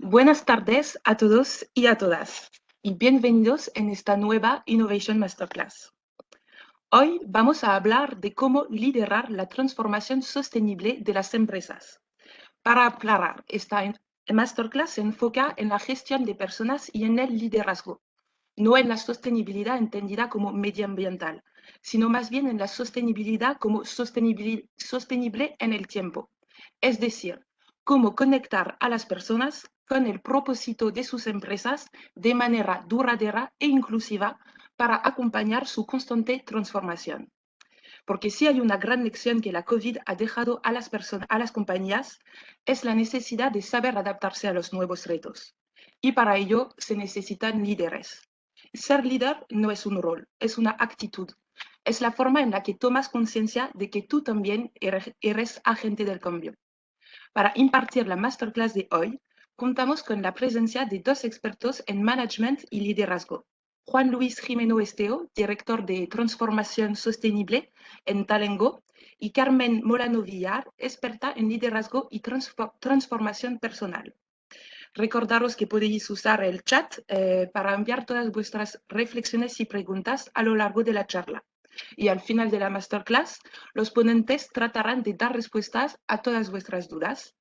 Buenas tardes a todos y a todas y bienvenidos en esta nueva Innovation Masterclass. Hoy vamos a hablar de cómo liderar la transformación sostenible de las empresas. Para aclarar, esta Masterclass se enfoca en la gestión de personas y en el liderazgo, no en la sostenibilidad entendida como medioambiental, sino más bien en la sostenibilidad como sostenible en el tiempo. Es decir, cómo conectar a las personas con el propósito de sus empresas de manera duradera e inclusiva para acompañar su constante transformación. Porque si hay una gran lección que la COVID ha dejado a las personas, a las compañías, es la necesidad de saber adaptarse a los nuevos retos. Y para ello se necesitan líderes. Ser líder no es un rol, es una actitud. Es la forma en la que tomas conciencia de que tú también eres agente del cambio. Para impartir la masterclass de hoy, contamos con la presencia de dos expertos en management y liderazgo. Juan Luis Jimeno Esteo, director de Transformación Sostenible en Talengo, y Carmen Molano Villar, experta en liderazgo y transformación personal. Recordaros que podéis usar el chat para enviar todas vuestras reflexiones y preguntas a lo largo de la charla. Y al final de la masterclass, los ponentes tratarán de dar respuestas a todas vuestras dudas.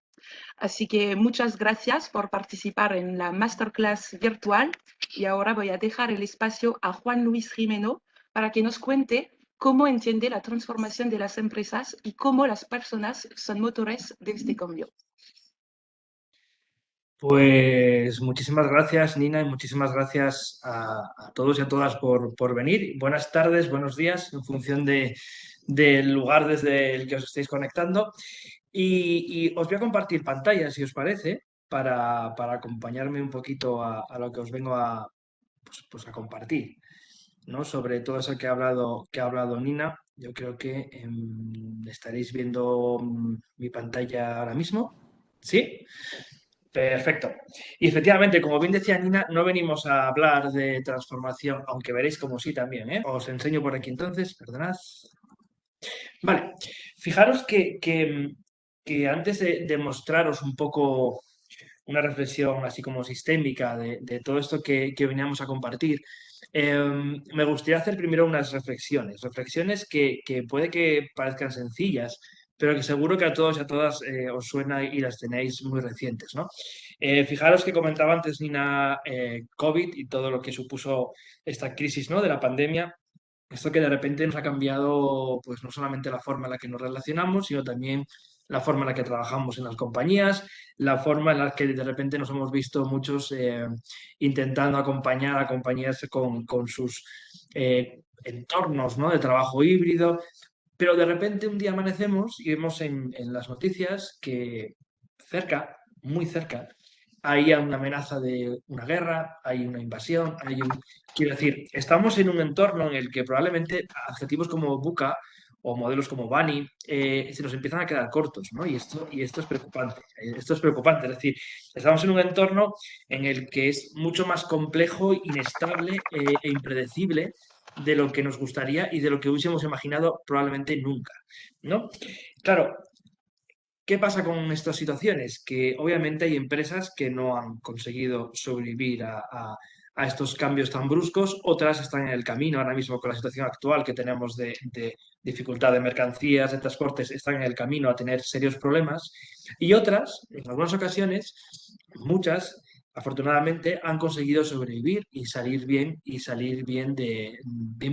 Así que muchas gracias por participar en la masterclass virtual y ahora voy a dejar el espacio a Juan Luis Jimeno para que nos cuente cómo entiende la transformación de las empresas y cómo las personas son motores de este cambio. Pues muchísimas gracias, Nina, y muchísimas gracias a todos y a todas por venir. Buenas tardes, buenos días, en función del lugar desde el que os estéis conectando. Y os voy a compartir pantalla, si os parece, para acompañarme un poquito a lo que os vengo pues a compartir, ¿no? Sobre todo eso que ha hablado Nina. Yo creo que estaréis viendo mi pantalla ahora mismo. ¿Sí? Perfecto. Y efectivamente, como bien decía Nina, no venimos a hablar de transformación, aunque veréis como sí también, ¿eh? Os enseño por aquí entonces, perdonad. Vale, fijaros que antes de mostraros un poco una reflexión así como sistémica de todo esto que veníamos a compartir, me gustaría hacer primero unas reflexiones que puede que parezcan sencillas, pero que seguro que a todos y a todas os suena y las tenéis muy recientes, ¿no? Fijaros que comentaba antes Nina COVID y todo lo que supuso esta crisis, ¿no? De la pandemia. Esto que de repente nos ha cambiado, pues no solamente la forma en la que nos relacionamos, sino también la forma en la que trabajamos en las compañías, la forma en la que de repente nos hemos visto muchos intentando acompañar a compañías con sus entornos, ¿no? De trabajo híbrido, pero de repente un día amanecemos y vemos en las noticias que cerca, muy cerca, hay una amenaza de una guerra, hay una invasión, Quiero decir, estamos en un entorno en el que probablemente adjetivos como buca o modelos como Bunny se nos empiezan a quedar cortos, ¿no? Y esto es preocupante. Esto es preocupante. Es decir, estamos en un entorno en el que es mucho más complejo, inestable e impredecible de lo que nos gustaría y de lo que hubiésemos imaginado probablemente nunca, ¿no? Claro, ¿qué pasa con estas situaciones? Que obviamente hay empresas que no han conseguido sobrevivir a estos cambios tan bruscos, otras están en el camino ahora mismo con la situación actual que tenemos de dificultad de mercancías, de transportes, están en el camino a tener serios problemas, y otras, en algunas ocasiones, muchas, afortunadamente, han conseguido sobrevivir y salir bien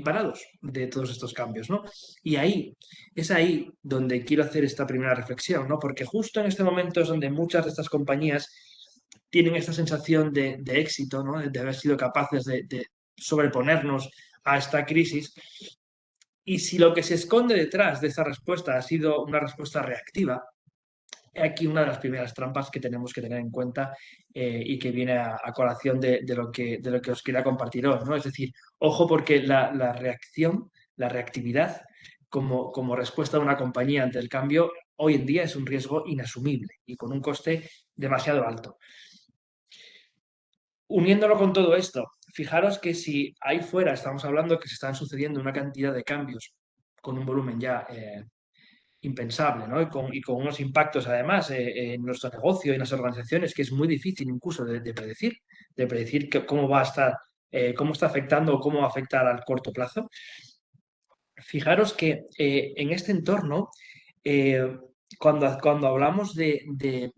parados de todos estos cambios, ¿no? Y es ahí donde quiero hacer esta primera reflexión, ¿no? Porque justo en este momento es donde muchas de estas compañías tienen esta sensación de éxito, ¿no? De haber sido capaces de sobreponernos a esta crisis. Y si lo que se esconde detrás de esa respuesta ha sido una respuesta reactiva, aquí una de las primeras trampas que tenemos que tener en cuenta y que viene a colación de lo que os quería compartir hoy, ¿no? Es decir, ojo porque la reacción, la reactividad como respuesta de una compañía ante el cambio, hoy en día es un riesgo inasumible y con un coste demasiado alto. Uniéndolo con todo esto, fijaros que si ahí fuera estamos hablando que se están sucediendo una cantidad de cambios con un volumen ya impensable, ¿no? Y con unos impactos además en nuestro negocio y en las organizaciones que es muy difícil incluso de predecir cómo va a estar, cómo está afectando o cómo va a afectar al corto plazo. Fijaros que en este entorno, eh, cuando hablamos de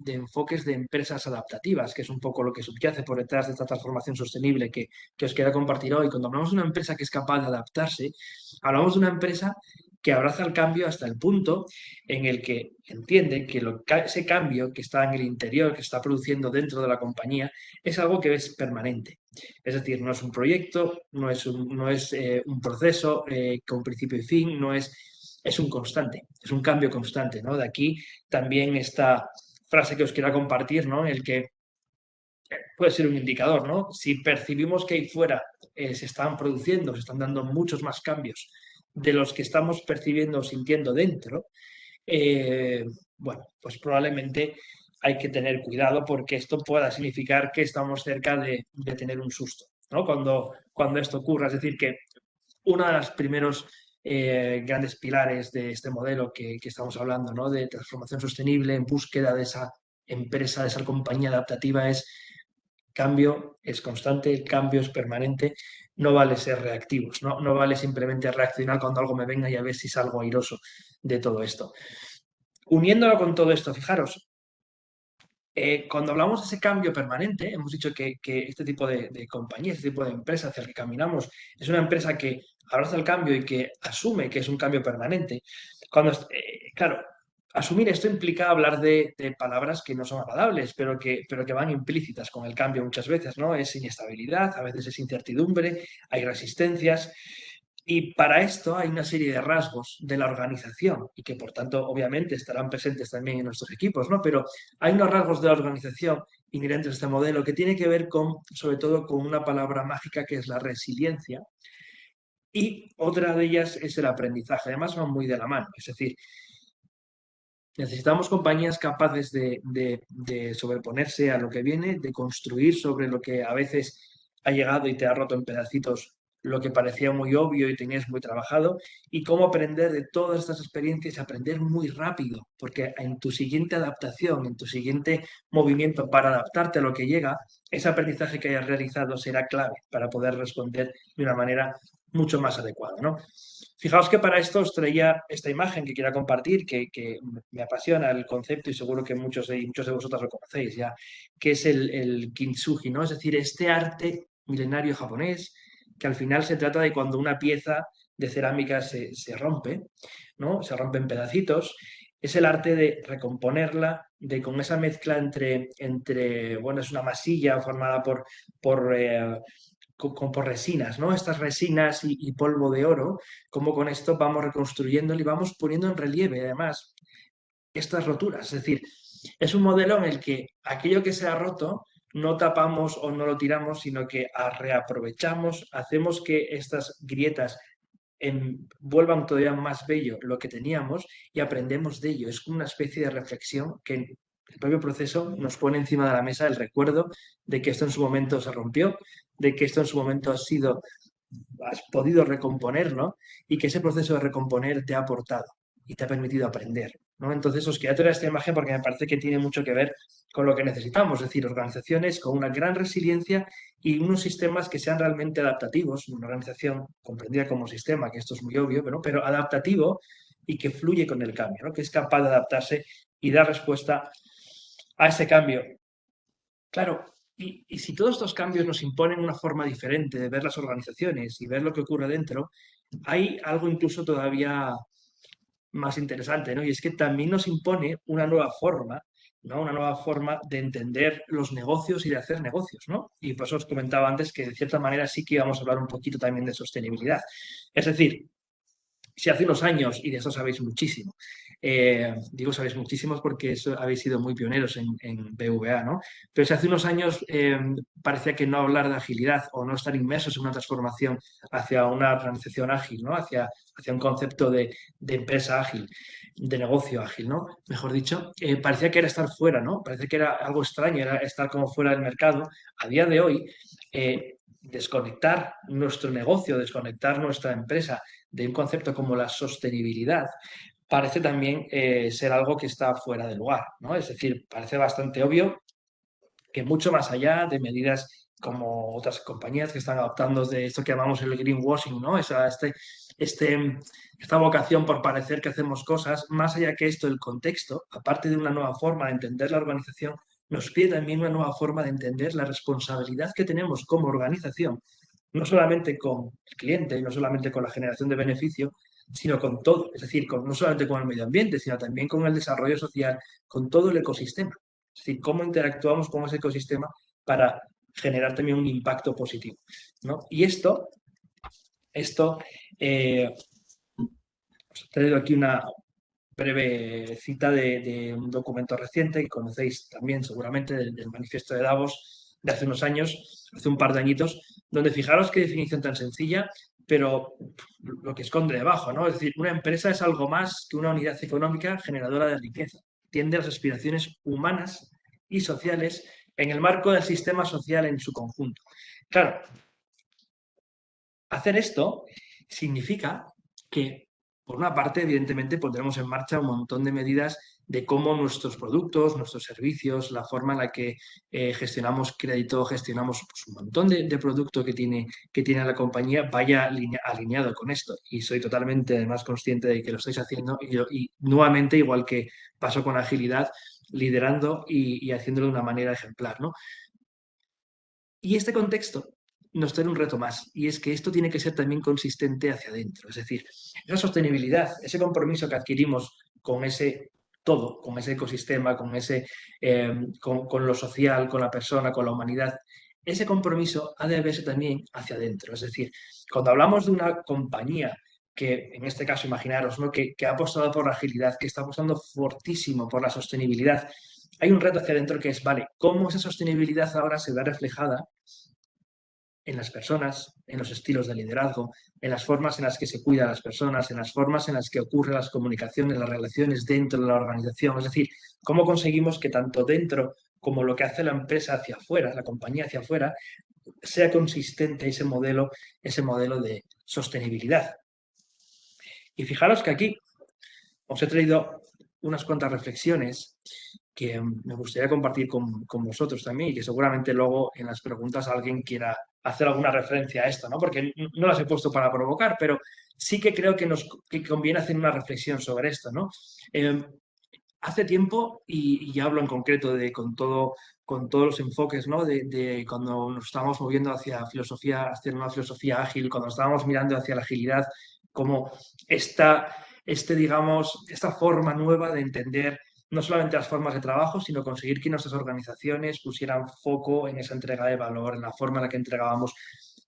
enfoques de empresas adaptativas, que es un poco lo que subyace por detrás de esta transformación sostenible que os quiero compartir hoy, cuando hablamos de una empresa que es capaz de adaptarse, hablamos de una empresa que abraza el cambio hasta el punto en el que entiende que ese cambio que está en el interior, que está produciendo dentro de la compañía, es algo que es permanente. Es decir, no es un proyecto, no es un proceso con principio y fin, es un constante, es un cambio constante, ¿no? De aquí también esta frase que os quiero compartir, ¿no? El que puede ser un indicador, ¿no? Si percibimos que ahí fuera se están produciendo, se están dando muchos más cambios de los que estamos percibiendo o sintiendo dentro, eh, bueno, pues probablemente hay que tener cuidado porque esto pueda significar que estamos cerca de tener un susto, ¿no? Cuando esto ocurra. Es decir, que uno de los primeros grandes pilares de este modelo que estamos hablando, ¿no? De transformación sostenible en búsqueda de esa empresa, de esa compañía adaptativa es cambio es constante, el cambio es permanente, no vale ser reactivos, no vale simplemente reaccionar cuando algo me venga y a ver si salgo airoso de todo esto. Uniéndolo con todo esto, fijaros, cuando hablamos de ese cambio permanente, hemos dicho que este tipo de compañía, este tipo de empresa hacia el que caminamos, es una empresa que abraza el cambio y que asume que es un cambio permanente. Claro, asumir esto implica hablar de palabras que no son agradables, pero que van implícitas con el cambio muchas veces, ¿no? Es inestabilidad, a veces es incertidumbre, hay resistencias. Y para esto hay una serie de rasgos de la organización y que por tanto obviamente estarán presentes también en nuestros equipos, ¿no? Pero hay unos rasgos de la organización inherentes a este modelo que tiene que ver con, sobre todo, con una palabra mágica que es la resiliencia y otra de ellas es el aprendizaje. Además van muy de la mano, es decir, necesitamos compañías capaces de sobreponerse a lo que viene, de construir sobre lo que a veces ha llegado y te ha roto en pedacitos lo que parecía muy obvio y tenías muy trabajado, y cómo aprender de todas estas experiencias y aprender muy rápido, porque en tu siguiente adaptación, en tu siguiente movimiento para adaptarte a lo que llega, ese aprendizaje que hayas realizado será clave para poder responder de una manera mucho más adecuada, ¿no? Fijaos que para esto os traía esta imagen que quiero compartir, que me apasiona el concepto y seguro que muchos de vosotros lo conocéis ya, que es el kintsugi, ¿no? Es decir, este arte milenario japonés, que al final se trata de cuando una pieza de cerámica se rompe, ¿no? Se rompe en pedacitos. Es el arte de recomponerla, de con esa mezcla bueno, es una masilla formada por resinas, ¿no? Estas resinas y polvo de oro, como con esto vamos reconstruyéndolo y vamos poniendo en relieve, además, estas roturas. Es decir, es un modelo en el que aquello que se ha roto no tapamos o no lo tiramos, sino que reaprovechamos, hacemos que estas grietas vuelvan todavía más bello lo que teníamos y aprendemos de ello. Es una especie de reflexión que el propio proceso nos pone encima de la mesa el recuerdo de que esto en su momento se rompió, de que esto en su momento has podido recomponer, ¿no? Y que ese proceso de recomponer te ha aportado y te ha permitido aprender, ¿no? Entonces os quería traer esta imagen porque me parece que tiene mucho que ver con lo que necesitamos, es decir, organizaciones con una gran resiliencia y unos sistemas que sean realmente adaptativos, una organización comprendida como sistema, que esto es muy obvio, pero adaptativo y que fluye con el cambio, ¿no? Que es capaz de adaptarse y dar respuesta a ese cambio. Claro, y si todos estos cambios nos imponen una forma diferente de ver las organizaciones y ver lo que ocurre dentro, hay algo incluso todavía más interesante, ¿no? Y es que también nos impone una nueva forma, ¿no? Una nueva forma de entender los negocios y de hacer negocios, ¿no? Y por eso os comentaba antes que de cierta manera sí que íbamos a hablar un poquito también de sostenibilidad. Es decir, si hace unos años, y de eso sabéis muchísimo, digo sabéis muchísimos porque eso, habéis sido muy pioneros en BVA, ¿no? Pero si hace unos años parecía que no hablar de agilidad o no estar inmersos en una transformación hacia una organización ágil, ¿no? Hacia un concepto de empresa ágil, de negocio ágil, ¿no? Mejor dicho, parecía que era estar fuera, ¿no? Parecía que era algo extraño, era estar como fuera del mercado. A día de hoy, desconectar nuestro negocio, desconectar nuestra empresa de un concepto como la sostenibilidad, parece también ser algo que está fuera de lugar, ¿no? Es decir, parece bastante obvio que mucho más allá de medidas como otras compañías que están adoptando de esto que llamamos el greenwashing, ¿no? Este, esta vocación por parecer que hacemos cosas, más allá que esto, el contexto, aparte de una nueva forma de entender la organización, nos pide también una nueva forma de entender la responsabilidad que tenemos como organización, no solamente con el cliente y no solamente con la generación de beneficio, sino con todo, es decir, no solamente con el medio ambiente, sino también con el desarrollo social, con todo el ecosistema. Es decir, cómo interactuamos con ese ecosistema para generar también un impacto positivo, ¿no? Y esto os he traído aquí una breve cita de un documento reciente que conocéis también seguramente del Manifiesto de Davos de hace unos años, hace un par de añitos, donde fijaros qué definición tan sencilla, pero lo que esconde debajo, ¿no? Es decir, una empresa es algo más que una unidad económica generadora de riqueza. Tiende a las aspiraciones humanas y sociales en el marco del sistema social en su conjunto. Claro, hacer esto significa que, por una parte, evidentemente, pondremos en marcha un montón de medidas de cómo nuestros productos, nuestros servicios, la forma en la que gestionamos crédito, gestionamos pues, un montón de producto que tiene la compañía, vaya alineado con esto. Y soy totalmente, además, consciente de que lo estáis haciendo y nuevamente, igual que pasó con agilidad, liderando y haciéndolo de una manera ejemplar, ¿no? Y este contexto nos trae un reto más, y es que esto tiene que ser también consistente hacia adentro. Es decir, esa sostenibilidad, ese compromiso que adquirimos con ese todo, con ese ecosistema, con lo social, con la persona, con la humanidad, ese compromiso ha de verse también hacia adentro. Es decir, cuando hablamos de una compañía que, en este caso, imaginaros, ¿no? que ha apostado por la agilidad, que está apostando fortísimo por la sostenibilidad, hay un reto hacia adentro que es, vale, ¿cómo esa sostenibilidad ahora se ve reflejada en las personas, en los estilos de liderazgo, en las formas en las que se cuida a las personas, en las formas en las que ocurren las comunicaciones, las relaciones dentro de la organización? Es decir, ¿cómo conseguimos que tanto dentro como lo que hace la empresa hacia afuera, la compañía hacia afuera, sea consistente ese modelo de sostenibilidad? Y fijaros que aquí os he traído unas cuantas reflexiones que me gustaría compartir con vosotros también y que seguramente luego en las preguntas alguien quiera hacer alguna referencia a esto, ¿no? Porque no las he puesto para provocar, pero sí que creo que conviene hacer una reflexión sobre esto, ¿no? Hace tiempo, y ya hablo en concreto con todos los enfoques, ¿no? De cuando nos estábamos moviendo hacia una filosofía ágil, cuando estábamos mirando hacia la agilidad, como digamos, esta forma nueva de entender no solamente las formas de trabajo, sino conseguir que nuestras organizaciones pusieran foco en esa entrega de valor, en la forma en la que entregábamos.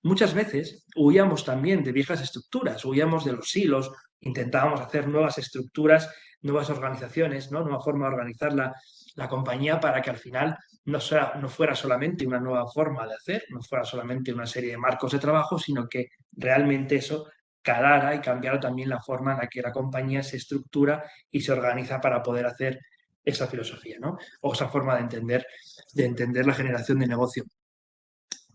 Muchas veces huíamos también de viejas estructuras, huíamos de los silos, intentábamos hacer nuevas estructuras, nuevas organizaciones, ¿no? Nueva forma de organizar la compañía para que al final no fuera solamente una nueva forma de hacer, no fuera solamente una serie de marcos de trabajo, sino que realmente eso calara y cambiara también la forma en la que la compañía se estructura y se organiza para poder hacer esa filosofía, ¿no? O esa forma de entender la generación de negocio.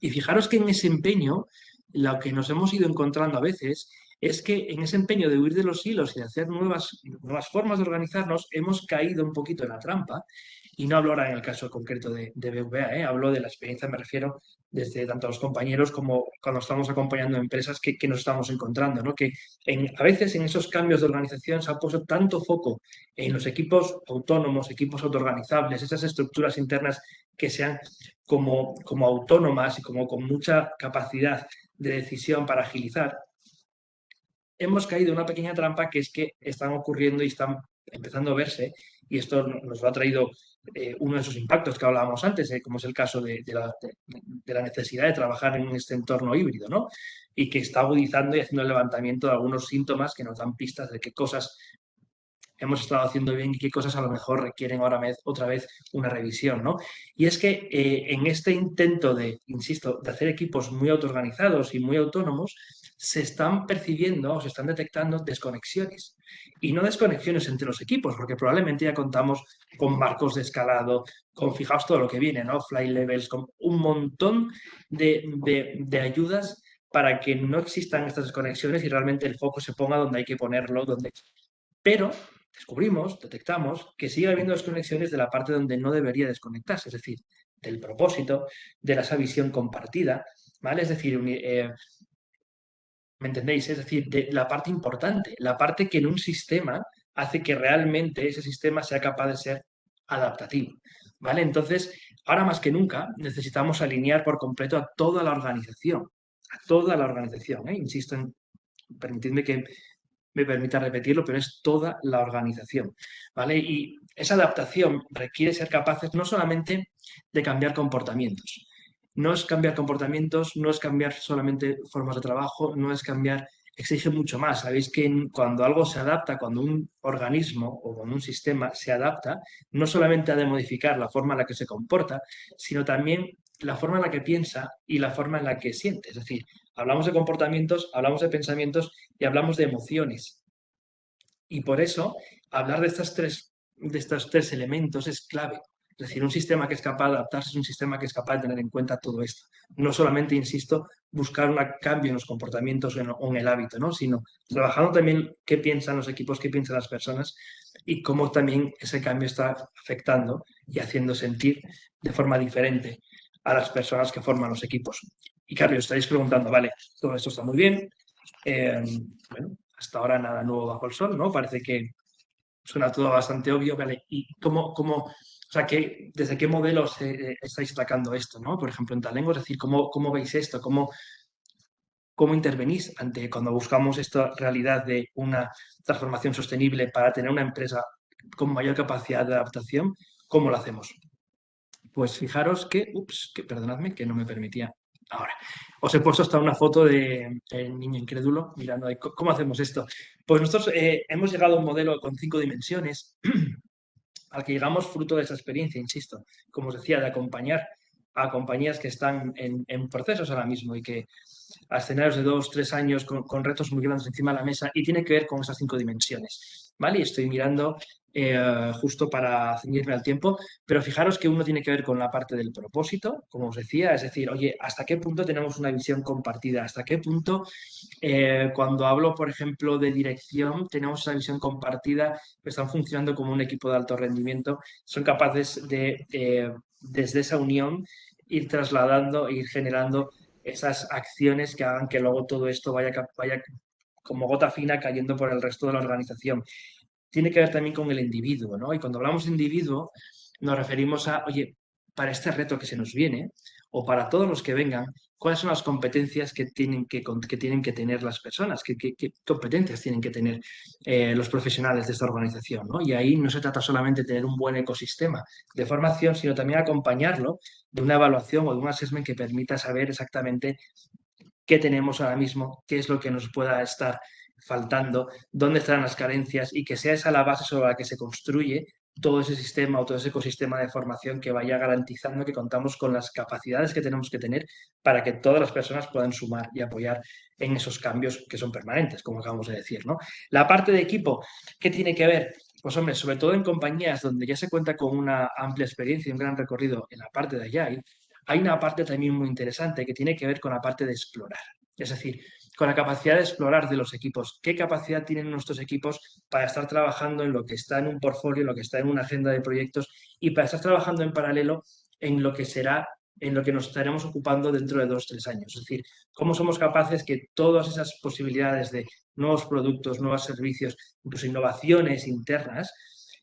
Y fijaros que en ese empeño, lo que nos hemos ido encontrando a veces es que en ese empeño de huir de los hilos y de hacer nuevas formas de organizarnos, hemos caído un poquito en la trampa. Y no hablo ahora en el caso concreto de BVA, hablo de la experiencia, me refiero desde tanto los compañeros como cuando estamos acompañando a empresas que nos estamos encontrando, ¿no? Que a veces en esos cambios de organización se ha puesto tanto foco en los equipos autónomos, equipos autoorganizables, esas estructuras internas que sean como autónomas y como con mucha capacidad de decisión para agilizar, hemos caído en una pequeña trampa que es que están ocurriendo y están empezando a verse, y esto nos lo ha traído uno de esos impactos que hablábamos antes, como es el caso de la necesidad de trabajar en este entorno híbrido, ¿no? Y que está agudizando y haciendo el levantamiento de algunos síntomas que nos dan pistas de qué cosas hemos estado haciendo bien y qué cosas a lo mejor requieren otra vez una revisión, ¿no? Y es que en este intento insisto, de hacer equipos muy autoorganizados y muy autónomos, se están percibiendo o se están detectando desconexiones. Y no desconexiones entre los equipos, porque probablemente ya contamos con marcos de escalado, fijaos todo lo que viene, ¿no? Fly levels, con un montón de ayudas para que no existan estas desconexiones y realmente el foco se ponga donde hay que ponerlo, pero descubrimos, detectamos que sigue habiendo desconexiones de la parte donde no debería desconectarse, es decir, del propósito, de esa visión compartida, ¿vale? Es decir, ¿me entendéis? Es decir, de la parte importante, la parte que en un sistema hace que realmente ese sistema sea capaz de ser adaptativo, ¿vale? Entonces, ahora más que nunca necesitamos alinear por completo a toda la organización, ¿eh? Insisto en, permitidme que me permita repetirlo, pero es toda la organización, ¿vale? Y esa adaptación requiere ser capaces no solamente de cambiar comportamientos, no es cambiar comportamientos, no es cambiar solamente formas de trabajo, no es cambiar, exige mucho más. Sabéis que cuando algo se adapta, cuando un organismo o cuando un sistema se adapta, no solamente ha de modificar la forma en la que se comporta, sino también la forma en la que piensa y la forma en la que siente. Es decir, hablamos de comportamientos, hablamos de pensamientos y hablamos de emociones. Y por eso, hablar de estos tres elementos es clave. Es decir, un sistema que es capaz de adaptarse es un sistema que es capaz de tener en cuenta todo esto. No solamente, insisto, buscar un cambio en los comportamientos o en el hábito, ¿no? Sino trabajando también qué piensan los equipos, qué piensan las personas y cómo también ese cambio está afectando y haciendo sentir de forma diferente a las personas que forman los equipos. Y claro, os estáis preguntando, vale, todo esto está muy bien, bueno, hasta ahora nada nuevo bajo el sol, ¿no? Parece que suena todo bastante obvio, ¿vale? ¿Y o sea, desde qué modelos estáis sacando esto, ¿no? Por ejemplo, en Talengo, es decir, ¿cómo veis esto? ¿Cómo intervenís ante cuando buscamos esta realidad de una transformación sostenible para tener una empresa con mayor capacidad de adaptación? ¿Cómo lo hacemos? Pues fijaros que perdonadme, que no me permitía. Ahora, os he puesto hasta una foto de el niño incrédulo mirando ahí, ¿cómo hacemos esto? Pues nosotros hemos llegado a un modelo con 5 dimensiones al que llegamos fruto de esa experiencia, insisto, como os decía, de acompañar a compañías que están en procesos ahora mismo y que a escenarios de 2, 3 años con retos muy grandes encima de la mesa y tiene que ver con esas 5 dimensiones, ¿vale? Y estoy mirando justo para ceñirme al tiempo, pero fijaros que uno tiene que ver con la parte del propósito, como os decía, es decir, oye, ¿hasta qué punto tenemos una visión compartida? ¿Hasta qué punto cuando hablo, por ejemplo, de dirección, tenemos esa visión compartida, están funcionando como un equipo de alto rendimiento, son capaces de, desde esa unión, ir trasladando, ir generando esas acciones que hagan que luego todo esto vaya como gota fina cayendo por el resto de la organización. Tiene que ver también con el individuo, ¿no? Y cuando hablamos de individuo, nos referimos a, oye, para este reto que se nos viene, o para todos los que vengan, ¿cuáles son las competencias que tienen que tener las personas? ¿Qué competencias tienen que tener los profesionales de esta organización? ¿No? Y ahí no se trata solamente de tener un buen ecosistema de formación, sino también acompañarlo de una evaluación o de un assessment que permita saber exactamente qué tenemos ahora mismo, qué es lo que nos pueda estar faltando, dónde están las carencias y que sea esa la base sobre la que se construye todo ese sistema o todo ese ecosistema de formación que vaya garantizando que contamos con las capacidades que tenemos que tener para que todas las personas puedan sumar y apoyar en esos cambios que son permanentes, como acabamos de decir, ¿no? La parte de equipo, ¿qué tiene que ver? Pues hombre, sobre todo en compañías donde ya se cuenta con una amplia experiencia y un gran recorrido en la parte de Agile, hay una parte también muy interesante que tiene que ver con la parte de explorar. Es decir, con la capacidad de explorar de los equipos. ¿Qué capacidad tienen nuestros equipos para estar trabajando en lo que está en un portfolio, en lo que está en una agenda de proyectos y para estar trabajando en paralelo en lo que será, en lo que nos estaremos ocupando dentro de 2, 3 años? Es decir, cómo somos capaces que todas esas posibilidades de nuevos productos, nuevos servicios, incluso innovaciones internas,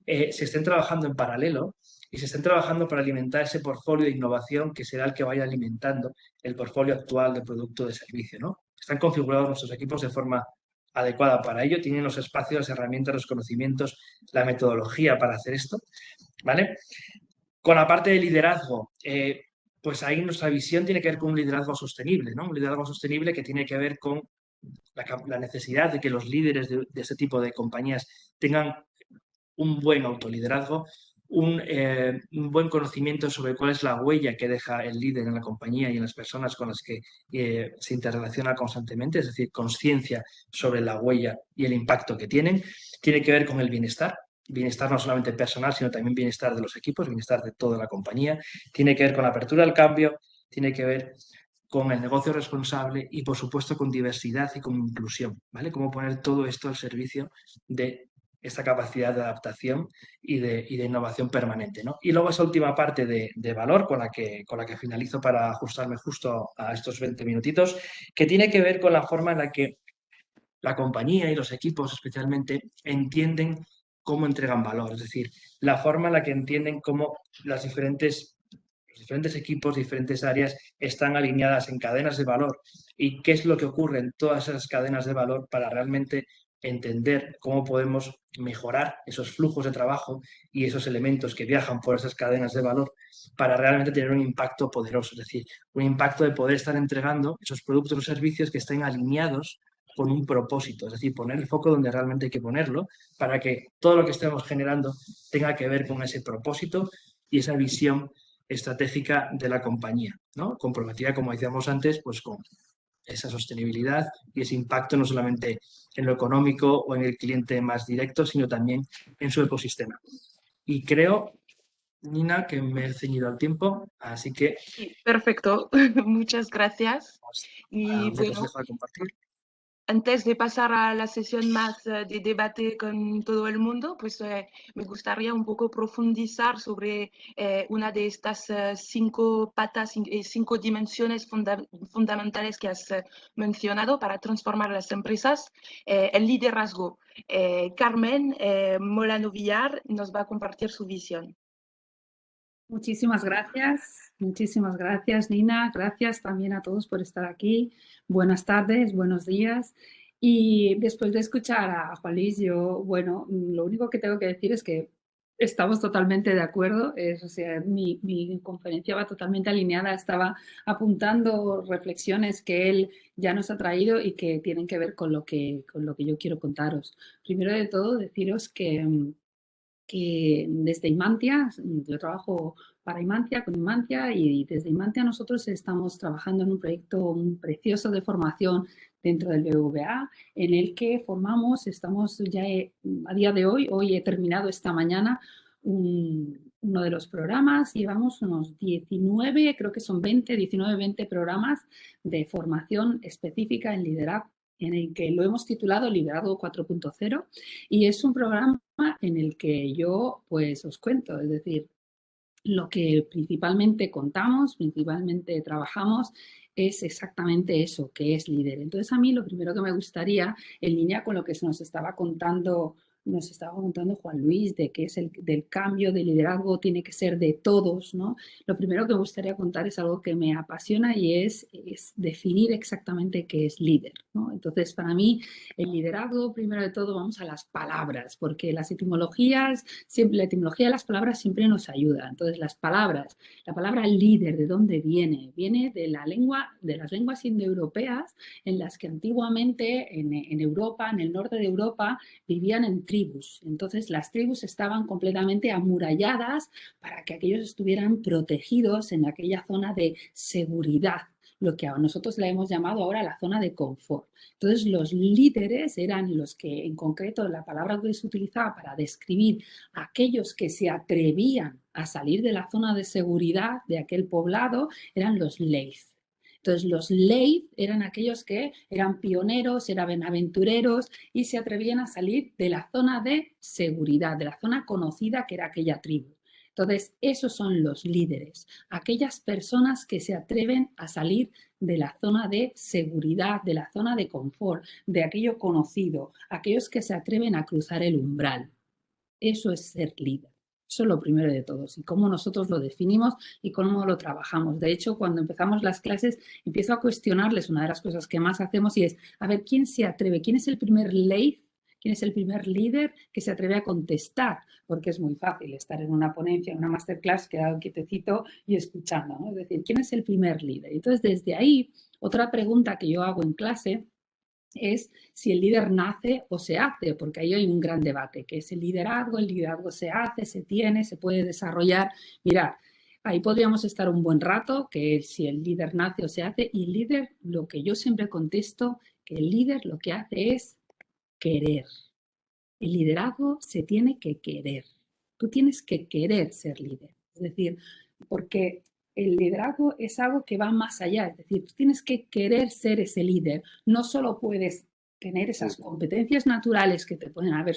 se estén trabajando en paralelo y se estén trabajando para alimentar ese portfolio de innovación que será el que vaya alimentando el portfolio actual de producto de servicio, ¿no? Están configurados nuestros equipos de forma adecuada para ello, tienen los espacios, las herramientas, los conocimientos, la metodología para hacer esto, ¿vale? Con la parte de liderazgo, pues ahí nuestra visión tiene que ver con un liderazgo sostenible, ¿no? Un liderazgo sostenible que tiene que ver con la necesidad de que los líderes de este tipo de compañías tengan un buen autoliderazgo, un buen conocimiento sobre cuál es la huella que deja el líder en la compañía y en las personas con las que se interrelaciona constantemente, es decir, conciencia sobre la huella y el impacto que tienen. Tiene que ver con el bienestar no solamente personal, sino también bienestar de los equipos, bienestar de toda la compañía. Tiene que ver con la apertura al cambio, tiene que ver con el negocio responsable y, por supuesto, con diversidad y con inclusión, ¿vale? Cómo poner todo esto al servicio de esta capacidad de adaptación y de innovación permanente, ¿no? Y luego esa última parte de valor con la que finalizo para ajustarme justo a estos 20 minutitos, que tiene que ver con la forma en la que la compañía y los equipos especialmente entienden cómo entregan valor, es decir, la forma en la que entienden cómo los diferentes equipos, diferentes áreas están alineadas en cadenas de valor y qué es lo que ocurre en todas esas cadenas de valor para realmente entender cómo podemos mejorar esos flujos de trabajo y esos elementos que viajan por esas cadenas de valor para realmente tener un impacto poderoso, es decir, un impacto de poder estar entregando esos productos o servicios que estén alineados con un propósito, es decir, poner el foco donde realmente hay que ponerlo para que todo lo que estemos generando tenga que ver con ese propósito y esa visión estratégica de la compañía, ¿no? Comprometida, como decíamos antes, pues con esa sostenibilidad y ese impacto no solamente en lo económico o en el cliente más directo, sino también en su ecosistema. Y creo, Nina, que me he ceñido al tiempo, así que Sí, perfecto, muchas gracias. pues, Y ya os bueno, dejo de compartir. antes de pasar a la sesión más de debate con todo el mundo, pues me gustaría un poco profundizar sobre una de estas cinco patas, cinco dimensiones fundamentales que has mencionado para transformar las empresas. El liderazgo. Carmen Molano Villar nos va a compartir su visión. Muchísimas gracias Nina, gracias también a todos por estar aquí. Buenas tardes, buenos días. Y después de escuchar a Juan Luis, yo, bueno, lo único que tengo que decir es que estamos totalmente de acuerdo, o sea, mi conferencia va totalmente alineada, estaba apuntando reflexiones que él ya nos ha traído y que tienen que ver con lo que yo quiero contaros. Primero de todo, deciros que desde Imantia, yo trabajo para Imantia, con Imantia, y desde Imantia nosotros estamos trabajando en un proyecto precioso de formación dentro del BBVA, en el que formamos, estamos ya a día de hoy he terminado esta mañana uno de los programas, llevamos unos 19, creo que son 20 programas de formación específica en liderazgo, en el que lo hemos titulado Liderazgo 4.0, y es un programa en el que yo pues os cuento, es decir, lo que principalmente contamos, principalmente trabajamos, es exactamente eso, que es líder. Entonces a mí lo primero que me gustaría, en línea con lo que nos estaba contando Juan Luis, de que es del cambio de liderazgo, tiene que ser de todos, ¿no? Lo primero que me gustaría contar es algo que me apasiona y es definir exactamente qué es líder, ¿no? Entonces, para mí, el liderazgo, primero de todo, vamos a las palabras, porque las etimologías, siempre, la etimología de las palabras siempre nos ayuda. Entonces, las palabras, la palabra líder, ¿de dónde viene? Viene de la lengua, de las lenguas indoeuropeas, en las que antiguamente en Europa, en el norte de Europa, vivían en tribus. Entonces, las tribus estaban completamente amuralladas para que aquellos estuvieran protegidos en aquella zona de seguridad, lo que a nosotros le hemos llamado ahora la zona de confort. Entonces, los líderes eran los que, en concreto, la palabra que se utilizaba para describir a aquellos que se atrevían a salir de la zona de seguridad de aquel poblado, eran los leith. Entonces, los leith eran aquellos que eran pioneros, eran aventureros y se atrevían a salir de la zona de seguridad, de la zona conocida que era aquella tribu. Entonces, esos son los líderes, aquellas personas que se atreven a salir de la zona de seguridad, de la zona de confort, de aquello conocido, aquellos que se atreven a cruzar el umbral. Eso es ser líder. Eso es lo primero de todos y cómo nosotros lo definimos y cómo lo trabajamos. De hecho, cuando empezamos las clases, empiezo a cuestionarles una de las cosas que más hacemos y es, a ver, ¿quién se atreve? ¿Quién es el primer lead? ¿Quién es el primer líder que se atreve a contestar? Porque es muy fácil estar en una ponencia, en una masterclass, quedado quietecito y escuchando, ¿no? Es decir, ¿quién es el primer líder? Entonces, desde ahí, otra pregunta que yo hago en clase es si el líder nace o se hace, porque ahí hay un gran debate, que es el liderazgo se hace, se tiene, se puede desarrollar. Mirad, ahí podríamos estar un buen rato, que es si el líder nace o se hace, y el líder, lo que yo siempre contesto, que el líder lo que hace es querer. El liderazgo se tiene que querer. Tú tienes que querer ser líder. Es decir, porque el liderazgo es algo que va más allá. Es decir, tú tienes que querer ser ese líder. No solo puedes tener esas competencias naturales que te pueden haber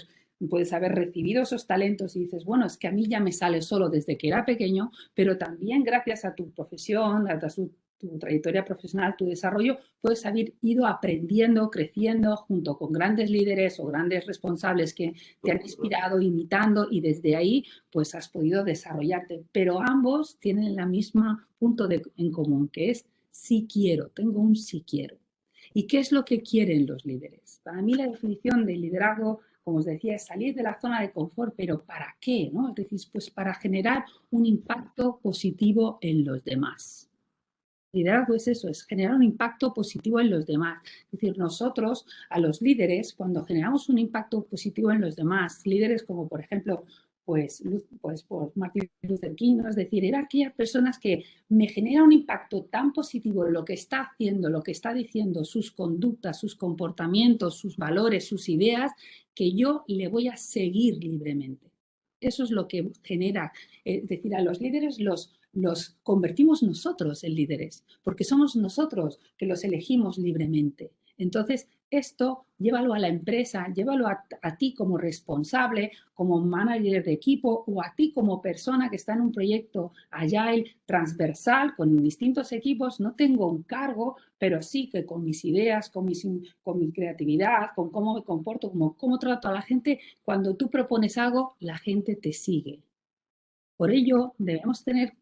puedes haber recibido esos talentos y dices, bueno, es que a mí ya me sale solo desde que era pequeño, pero también gracias a tu profesión, a tu trayectoria profesional, tu desarrollo, puedes haber ido aprendiendo, creciendo junto con grandes líderes o grandes responsables que te han inspirado, imitando, y desde ahí pues has podido desarrollarte. Pero ambos tienen el mismo punto en común, que es sí quiero, tengo un sí quiero. ¿Y qué es lo que quieren los líderes? Para mí la definición de liderazgo, como os decía, es salir de la zona de confort, pero ¿para qué? ¿No? Es decir, pues para generar un impacto positivo en los demás. Liderazgo es eso, es generar un impacto positivo en los demás. Es decir, nosotros, a los líderes, cuando generamos un impacto positivo en los demás, líderes como por ejemplo, pues por Martin Luther King, ¿no? Es decir, eran aquellas personas que me generan un impacto tan positivo en lo que está haciendo, lo que está diciendo, sus conductas, sus comportamientos, sus valores, sus ideas, que yo le voy a seguir libremente. Eso es lo que genera, es decir, a los líderes los convertimos nosotros en líderes, porque somos nosotros que los elegimos libremente. Entonces, esto llévalo a la empresa, llévalo a ti como responsable, como manager de equipo, o a ti como persona que está en un proyecto agile, transversal, con distintos equipos. No tengo un cargo, pero sí que con mis ideas, con mi creatividad, con cómo me comporto, cómo trato a la gente, cuando tú propones algo, la gente te sigue. Por ello, debemos tener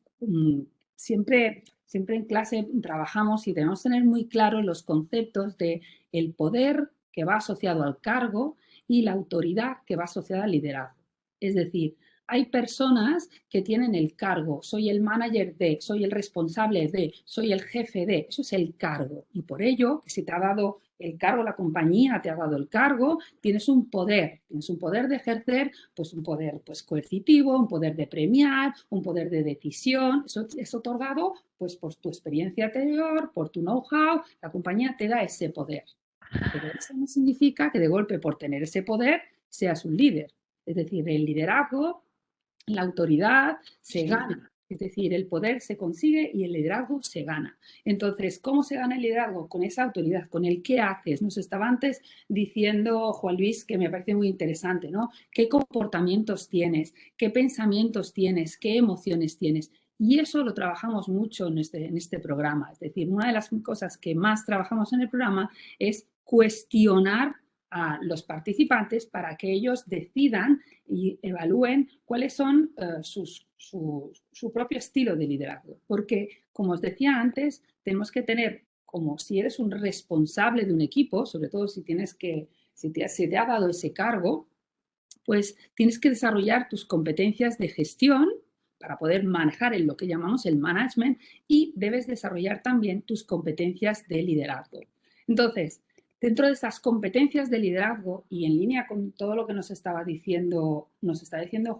siempre en clase trabajamos y debemos tener muy claros los conceptos de el poder que va asociado al cargo y la autoridad que va asociada al liderazgo. Es decir, hay personas que tienen el cargo, soy el manager de, soy el responsable de, soy el jefe de, eso es el cargo. Y por ello, que si te ha dado el cargo, la compañía te ha dado el cargo, tienes un poder de ejercer, pues un poder pues coercitivo, un poder de premiar, un poder de decisión. Eso es otorgado pues por tu experiencia anterior, por tu know-how, la compañía te da ese poder. Pero eso no significa que de golpe por tener ese poder seas un líder. Es decir, el liderazgo, la autoridad se gana. Es decir, el poder se consigue y el liderazgo se gana. Entonces, ¿cómo se gana el liderazgo? Con esa autoridad, con el qué haces. Nos estaba antes diciendo Juan Luis, que me parece muy interesante, ¿no? ¿Qué comportamientos tienes? ¿Qué pensamientos tienes? ¿Qué emociones tienes? Y eso lo trabajamos mucho en este programa. Es decir, una de las cosas que más trabajamos en el programa es cuestionar a los participantes para que ellos decidan y evalúen cuáles son su propio estilo de liderazgo. Porque, como os decía antes, tenemos que tener, como si eres un responsable de un equipo, sobre todo si se te ha dado ese cargo, pues tienes que desarrollar tus competencias de gestión para poder manejar en lo que llamamos el management, y debes desarrollar también tus competencias de liderazgo. Entonces, dentro de esas competencias de liderazgo y en línea con todo lo que nos está diciendo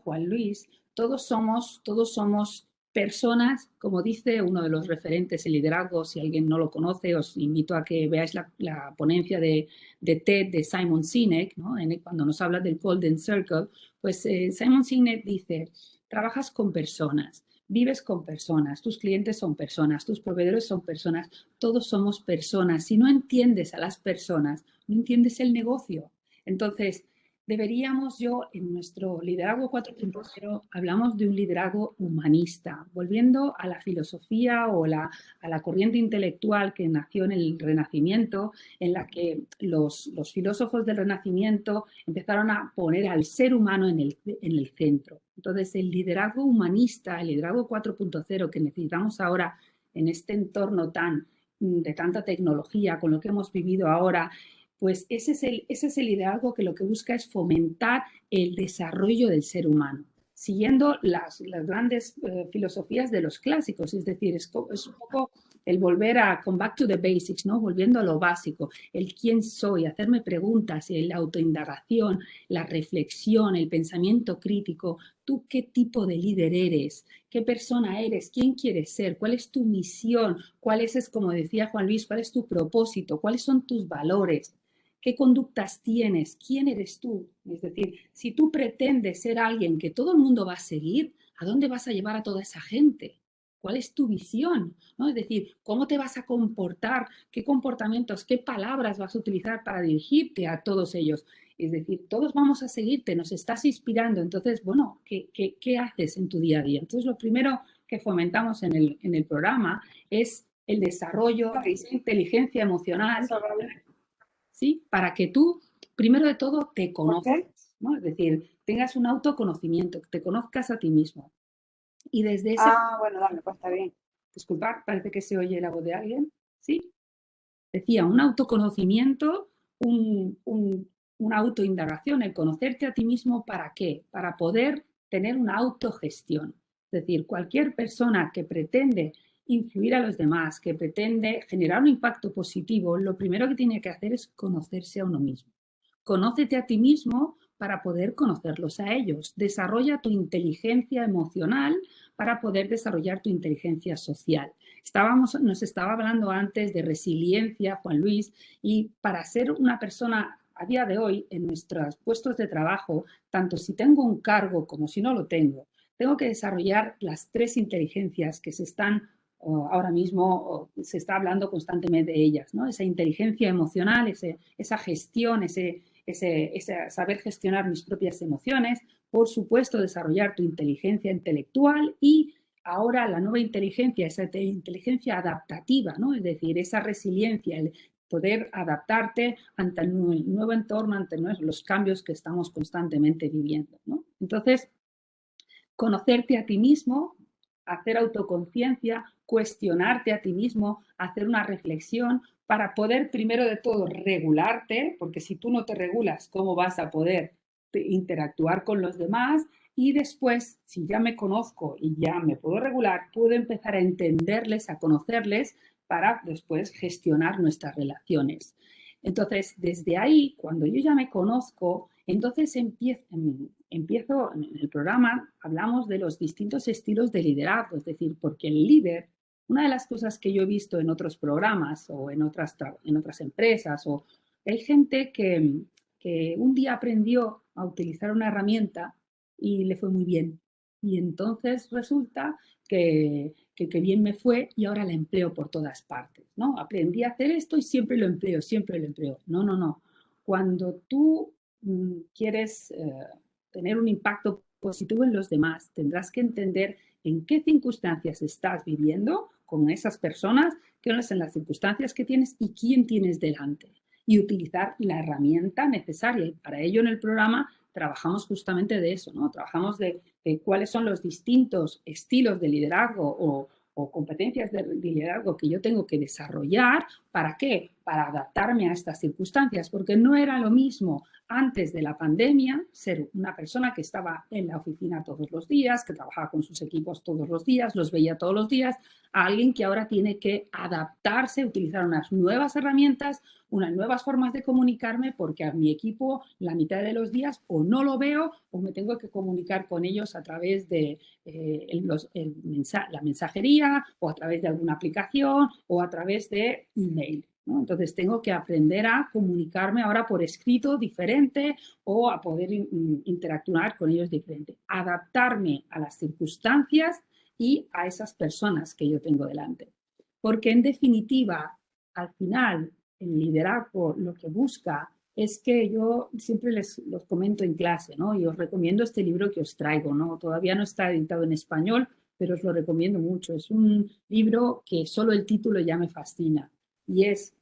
Juan Luis, todos somos personas, como dice uno de los referentes en liderazgo. Si alguien no lo conoce, os invito a que veáis la ponencia de TED de Simon Sinek, ¿no? Cuando nos habla del Golden Circle, pues Simon Sinek dice, trabajas con personas, vives con personas, tus clientes son personas, tus proveedores son personas, todos somos personas. Si no entiendes a las personas, no entiendes el negocio. Entonces, en nuestro liderazgo 4.0 hablamos de un liderazgo humanista, volviendo a la filosofía o a la corriente intelectual que nació en el Renacimiento, en la que los filósofos del Renacimiento empezaron a poner al ser humano en el centro. Entonces, el liderazgo humanista, el liderazgo 4.0 que necesitamos ahora en este entorno de tanta tecnología, con lo que hemos vivido ahora, pues ese es el liderazgo que lo que busca es fomentar el desarrollo del ser humano, siguiendo las grandes filosofías de los clásicos. Es decir, es un poco el volver a come back to the basics, ¿no? Volviendo a lo básico, el quién soy, hacerme preguntas, la autoindagación, la reflexión, el pensamiento crítico. ¿Tú qué tipo de líder eres? ¿Qué persona eres? ¿Quién quieres ser? ¿Cuál es tu misión? ¿Cuál es, como decía Juan Luis, cuál es tu propósito? ¿Cuáles son tus valores? ¿Qué conductas tienes? ¿Quién eres tú? Es decir, si tú pretendes ser alguien que todo el mundo va a seguir, ¿a dónde vas a llevar a toda esa gente? ¿Cuál es tu visión? ¿No? Es decir, ¿cómo te vas a comportar? ¿Qué comportamientos, qué palabras vas a utilizar para dirigirte a todos ellos? Es decir, todos vamos a seguirte, nos estás inspirando. Entonces, bueno, ¿qué haces en tu día a día? Entonces, lo primero que fomentamos en el programa es el desarrollo de esa inteligencia emocional, ¿sí? Para que tú, primero de todo, te conozcas, ¿no? Es decir, tengas un autoconocimiento, que te conozcas a ti mismo. Y desde ese... Bueno, dale, pues está bien. Disculpad, parece que se oye la voz de alguien, ¿sí? Decía, un autoconocimiento, una autoindagación, el conocerte a ti mismo, ¿para qué? Para poder tener una autogestión. Es decir, cualquier persona que pretende influir a los demás, que pretende generar un impacto positivo, lo primero que tiene que hacer es conocerse a uno mismo. Conócete a ti mismo para poder conocerlos a ellos. Desarrolla tu inteligencia emocional para poder desarrollar tu inteligencia social. Nos estaba hablando antes de resiliencia, Juan Luis, y para ser una persona a día de hoy en nuestros puestos de trabajo, tanto si tengo un cargo como si no lo tengo que desarrollar las 3 inteligencias que se están ahora mismo, se está hablando constantemente de ellas, ¿no? Esa inteligencia emocional, esa gestión, ese saber gestionar mis propias emociones, por supuesto desarrollar tu inteligencia intelectual y ahora la nueva inteligencia, esa inteligencia adaptativa, ¿no? Es decir, esa resiliencia, el poder adaptarte ante el nuevo entorno, ante los cambios que estamos constantemente viviendo, ¿no? Entonces, conocerte a ti mismo, hacer autoconciencia, cuestionarte a ti mismo, hacer una reflexión para poder primero de todo regularte, porque si tú no te regulas, ¿cómo vas a poder interactuar con los demás? Y después, si ya me conozco y ya me puedo regular, puedo empezar a entenderles, a conocerles para después gestionar nuestras relaciones. Entonces, desde ahí, cuando yo ya me conozco, entonces empiezo en el programa, hablamos de los distintos estilos de liderazgo, es decir, porque el líder, una de las cosas que yo he visto en otros programas o en otras empresas, o hay gente que un día aprendió a utilizar una herramienta y le fue muy bien. Y entonces resulta que bien me fue y ahora la empleo por todas partes, ¿no? Aprendí a hacer esto y siempre lo empleo, siempre lo empleo. No, no, no. Cuando tú quieres tener un impacto positivo en los demás, tendrás que entender en qué circunstancias estás viviendo con esas personas, qué son las circunstancias que tienes y quién tienes delante. Y utilizar la herramienta necesaria. Y para ello en el programa trabajamos justamente de eso, ¿no? Trabajamos de cuáles son los distintos estilos de liderazgo o competencias de liderazgo que yo tengo que desarrollar. ¿Para qué? Para adaptarme a estas circunstancias, porque no era lo mismo antes de la pandemia ser una persona que estaba en la oficina todos los días, que trabajaba con sus equipos todos los días, los veía todos los días, a alguien que ahora tiene que adaptarse, utilizar unas nuevas herramientas, unas nuevas formas de comunicarme, porque a mi equipo la mitad de los días o no lo veo o me tengo que comunicar con ellos a través de la mensajería o a través de alguna aplicación o a través de email, ¿no? Entonces tengo que aprender a comunicarme ahora por escrito diferente o a poder interactuar con ellos diferente. Adaptarme a las circunstancias y a esas personas que yo tengo delante. Porque en definitiva, al final, el liderazgo lo que busca es que yo siempre los comento en clase, ¿no? Y os recomiendo este libro que os traigo, ¿no? Todavía no está editado en español, pero os lo recomiendo mucho. Es un libro que solo el título ya me fascina. Y es,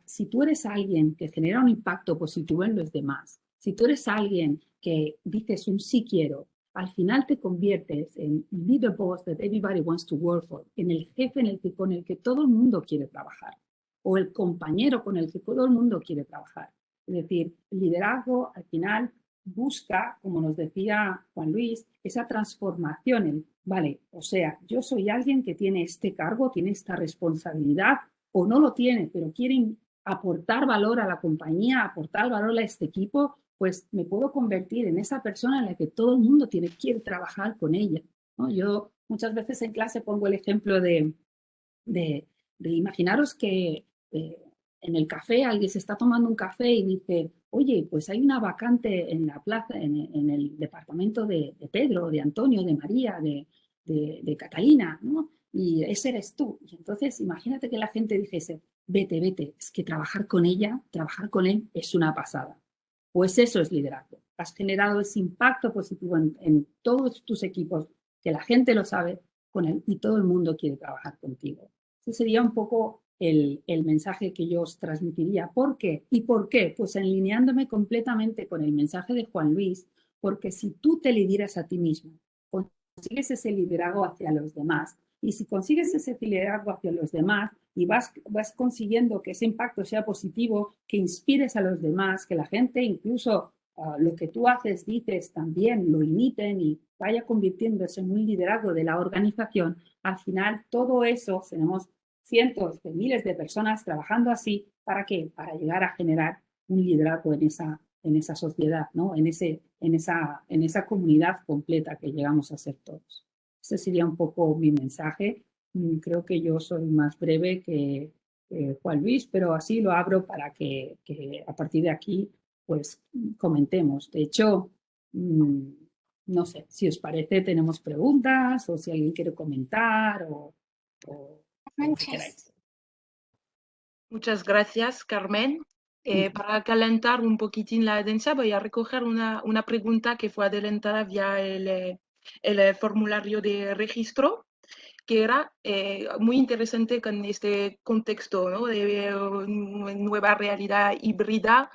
si tú eres alguien que genera un impacto positivo en los demás, si tú eres alguien que dices un sí quiero, al final te conviertes en be the boss that everybody wants to work for, en el jefe con el que todo el mundo quiere trabajar, o el compañero con el que todo el mundo quiere trabajar. Es decir, el liderazgo al final busca, como nos decía Juan Luis, esa transformación en, vale, o sea, yo soy alguien que tiene este cargo, tiene esta responsabilidad, o no lo tiene, pero quieren aportar valor a la compañía, aportar valor a este equipo, pues me puedo convertir en esa persona en la que todo el mundo quiere trabajar con ella, ¿no? Yo muchas veces en clase pongo el ejemplo de imaginaros que en el café alguien se está tomando un café y dice, oye, pues hay una vacante en la plaza, en el departamento de Pedro, de Antonio, de María, de Catalina, ¿no? Y ese eres tú. Y entonces imagínate que la gente dijese, vete, es que trabajar con ella, trabajar con él es una pasada. Pues eso es liderazgo. Has generado ese impacto positivo en todos tus equipos, que la gente lo sabe y todo el mundo quiere trabajar contigo. Ese sería un poco el mensaje que yo os transmitiría. ¿Por qué? ¿Y por qué? Pues alineándome completamente con el mensaje de Juan Luis, porque si tú te lideras a ti mismo, consigues ese liderazgo hacia los demás, y si consigues ese liderazgo hacia los demás y vas consiguiendo que ese impacto sea positivo, que inspires a los demás, que la gente incluso lo que tú haces, dices, también lo imiten y vaya convirtiéndose en un liderazgo de la organización, al final todo eso, tenemos cientos de miles de personas trabajando así, ¿para qué? Para llegar a generar un liderazgo en esa sociedad, ¿no? en esa comunidad completa que llegamos a ser todos. Ese sería un poco mi mensaje. Creo que yo soy más breve que Juan Luis, pero así lo abro para que a partir de aquí pues comentemos. De hecho, no sé, si os parece, tenemos preguntas o si alguien quiere comentar o lo que queráis. Muchas gracias, Carmen. Para calentar un poquitín la audiencia, voy a recoger una pregunta que fue adelantada vía el formulario de registro, que era muy interesante con este contexto, ¿no? De nueva realidad híbrida.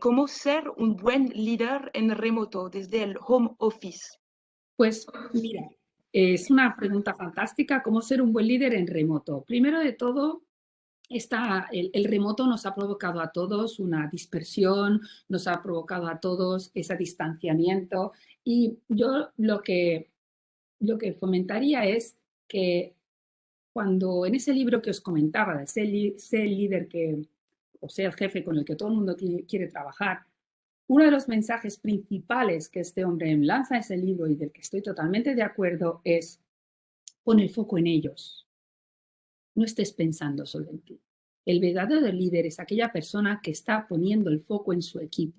¿Cómo ser un buen líder en remoto desde el home office? Pues mira, es una pregunta fantástica. ¿Cómo ser un buen líder en remoto? Primero de todo, el remoto nos ha provocado a todos una dispersión, nos ha provocado a todos ese distanciamiento y yo lo que fomentaría es que cuando en ese libro que os comentaba de ser el líder o sea el jefe con el que todo el mundo quiere trabajar, uno de los mensajes principales que este hombre lanza en ese libro y del que estoy totalmente de acuerdo es pon el foco en ellos. No estés pensando solo en ti. El verdadero líder es aquella persona que está poniendo el foco en su equipo.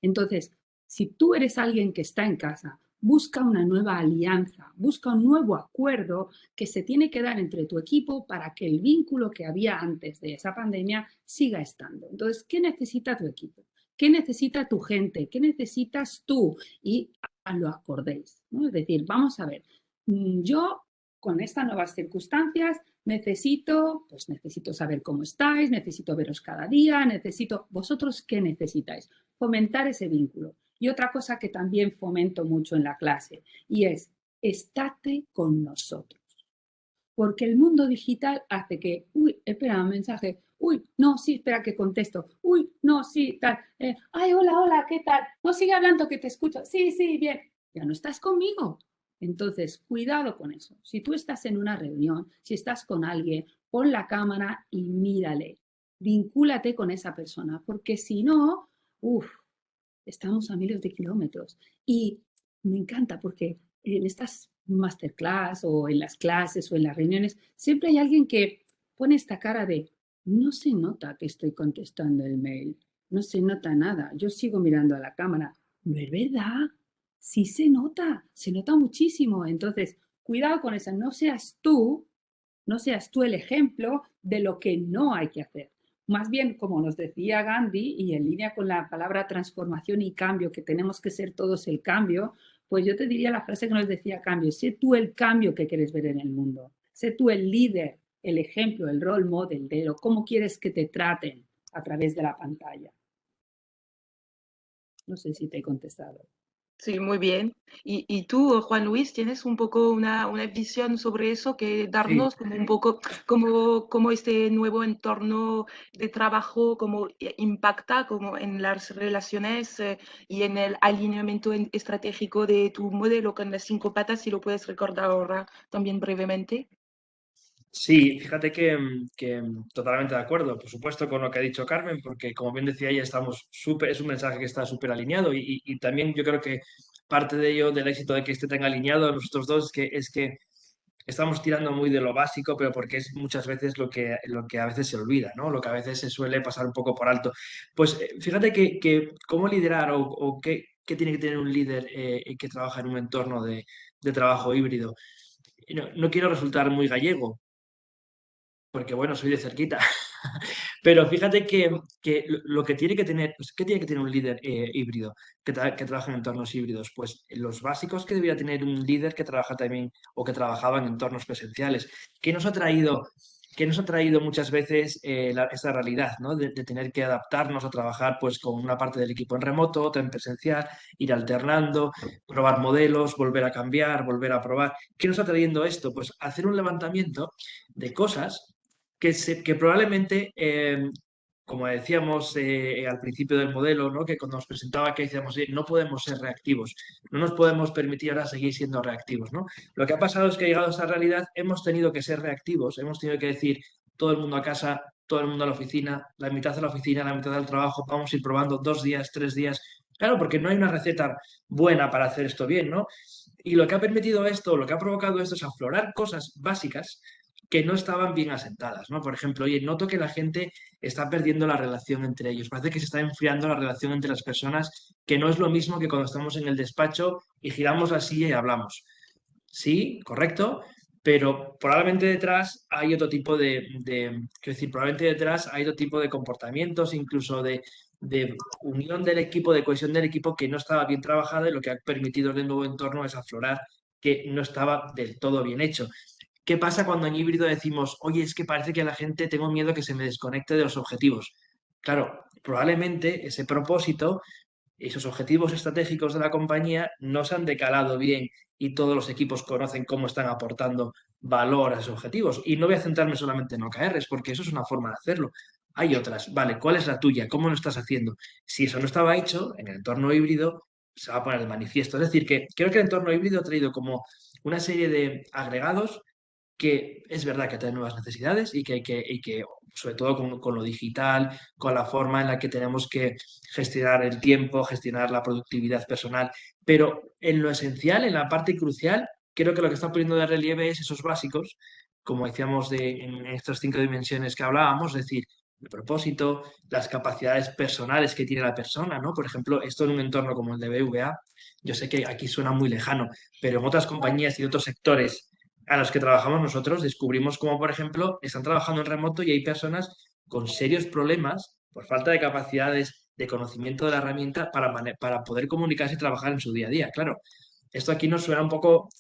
Entonces, si tú eres alguien que está en casa, busca una nueva alianza, busca un nuevo acuerdo que se tiene que dar entre tu equipo para que el vínculo que había antes de esa pandemia siga estando. Entonces, ¿qué necesita tu equipo? ¿Qué necesita tu gente? ¿Qué necesitas tú? Y lo acordéis, ¿no? Es decir, vamos a ver, yo con estas nuevas circunstancias necesito saber cómo estáis, necesito veros cada día, ¿vosotros qué necesitáis? Fomentar ese vínculo. Y otra cosa que también fomento mucho en la clase y es, estate con nosotros. Porque el mundo digital hace que, uy, espera un mensaje, uy, no, sí, espera que contesto, uy, no, sí, tal, ay, hola, hola, ¿qué tal? No, sigue hablando que te escucho, sí, sí, bien, ya no estás conmigo. Entonces, cuidado con eso. Si tú estás en una reunión, si estás con alguien, pon la cámara y mírale, vincúlate con esa persona, porque si no, uff, estamos a miles de kilómetros. Y me encanta porque en estas masterclass o en las clases o en las reuniones, siempre hay alguien que pone esta cara de, no se nota que estoy contestando el mail, no se nota nada, yo sigo mirando a la cámara. No es verdad, sí se nota muchísimo. Entonces, cuidado con eso, no seas tú el ejemplo de lo que no hay que hacer. Más bien, como nos decía Gandhi, y en línea con la palabra transformación y cambio, que tenemos que ser todos el cambio, pues yo te diría la frase que nos decía cambio, sé tú el cambio que quieres ver en el mundo, sé tú el líder, el ejemplo, el role model de cómo quieres que te traten a través de la pantalla. No sé si te he contestado. Sí, muy bien. Y tú, Juan Luis, tienes un poco una visión sobre eso, que Sí, darnos como un poco cómo este nuevo entorno de trabajo cómo impacta como en las relaciones y en el alineamiento estratégico de tu modelo con las 5 patas, si lo puedes recordar ahora también brevemente. sí, fíjate que totalmente de acuerdo, por supuesto, con lo que ha dicho Carmen, porque como bien decía ella, es un mensaje que está súper alineado y también yo creo que parte de ello, del éxito de que esté tan alineado a nosotros dos, es que estamos tirando muy de lo básico, pero porque es muchas veces lo que a veces se olvida, ¿no? Lo que a veces se suele pasar un poco por alto. Pues fíjate que cómo liderar o qué tiene que tener un líder que trabaja en un entorno de trabajo híbrido. No quiero resultar muy gallego, porque bueno, soy de cerquita, Pero fíjate que lo que tiene que tener, pues, ¿qué tiene que tener un líder híbrido que trabaja en entornos híbridos? Pues los básicos que debería tener un líder que trabaja también o que trabajaba en entornos presenciales. ¿Qué nos ha traído? ¿Qué nos ha traído muchas veces esta realidad, ¿no? De tener que adaptarnos a trabajar pues, con una parte del equipo en remoto, otra en presencial, ir alternando, probar modelos, volver a cambiar, volver a probar. ¿Qué nos está trayendo esto? Pues hacer un levantamiento de cosas que probablemente, como decíamos al principio del modelo, ¿no? Que cuando nos presentaba que decíamos, no podemos ser reactivos, no nos podemos permitir ahora seguir siendo reactivos, ¿no? Lo que ha pasado es que llegado a esta realidad hemos tenido que ser reactivos, hemos tenido que decir todo el mundo a casa, todo el mundo a la oficina, la mitad a la oficina, la mitad al trabajo, vamos a ir probando 2 días, 3 días. Claro, porque no hay una receta buena para hacer esto bien, ¿no? Y lo que ha permitido esto, lo que ha provocado esto es aflorar cosas básicas que no estaban bien asentadas, ¿no? Por ejemplo, oye, noto que la gente está perdiendo la relación entre ellos, parece que se está enfriando la relación entre las personas, que no es lo mismo que cuando estamos en el despacho y giramos la silla y hablamos. Sí, correcto, pero probablemente detrás hay otro tipo quiero decir, probablemente detrás hay otro tipo de comportamientos, incluso de unión del equipo, de cohesión del equipo que no estaba bien trabajada y lo que ha permitido el nuevo entorno es aflorar que no estaba del todo bien hecho. ¿Qué pasa cuando en híbrido decimos, oye, es que parece que la gente tengo miedo que se me desconecte de los objetivos? Claro, probablemente ese propósito, esos objetivos estratégicos de la compañía no se han decalado bien y todos los equipos conocen cómo están aportando valor a esos objetivos. Y no voy a centrarme solamente en OKRs, porque eso es una forma de hacerlo. Hay otras, vale, ¿cuál es la tuya? ¿Cómo lo estás haciendo? Si eso no estaba hecho, en el entorno híbrido se va a poner de manifiesto. Es decir, que creo que el entorno híbrido ha traído como una serie de agregados que es verdad que tiene nuevas necesidades y que sobre todo con lo digital, con la forma en la que tenemos que gestionar el tiempo, gestionar la productividad personal, pero en lo esencial, en la parte crucial, creo que lo que está poniendo de relieve es esos básicos, como decíamos en estas 5 dimensiones que hablábamos, es decir, el propósito, las capacidades personales que tiene la persona, ¿no? Por ejemplo, esto en un entorno como el de BVA, yo sé que aquí suena muy lejano, pero en otras compañías y otros sectores a los que trabajamos nosotros, descubrimos cómo, por ejemplo, están trabajando en remoto y hay personas con serios problemas por falta de capacidades de conocimiento de la herramienta para poder comunicarse y trabajar en su día a día. Claro, esto aquí nos suena un poco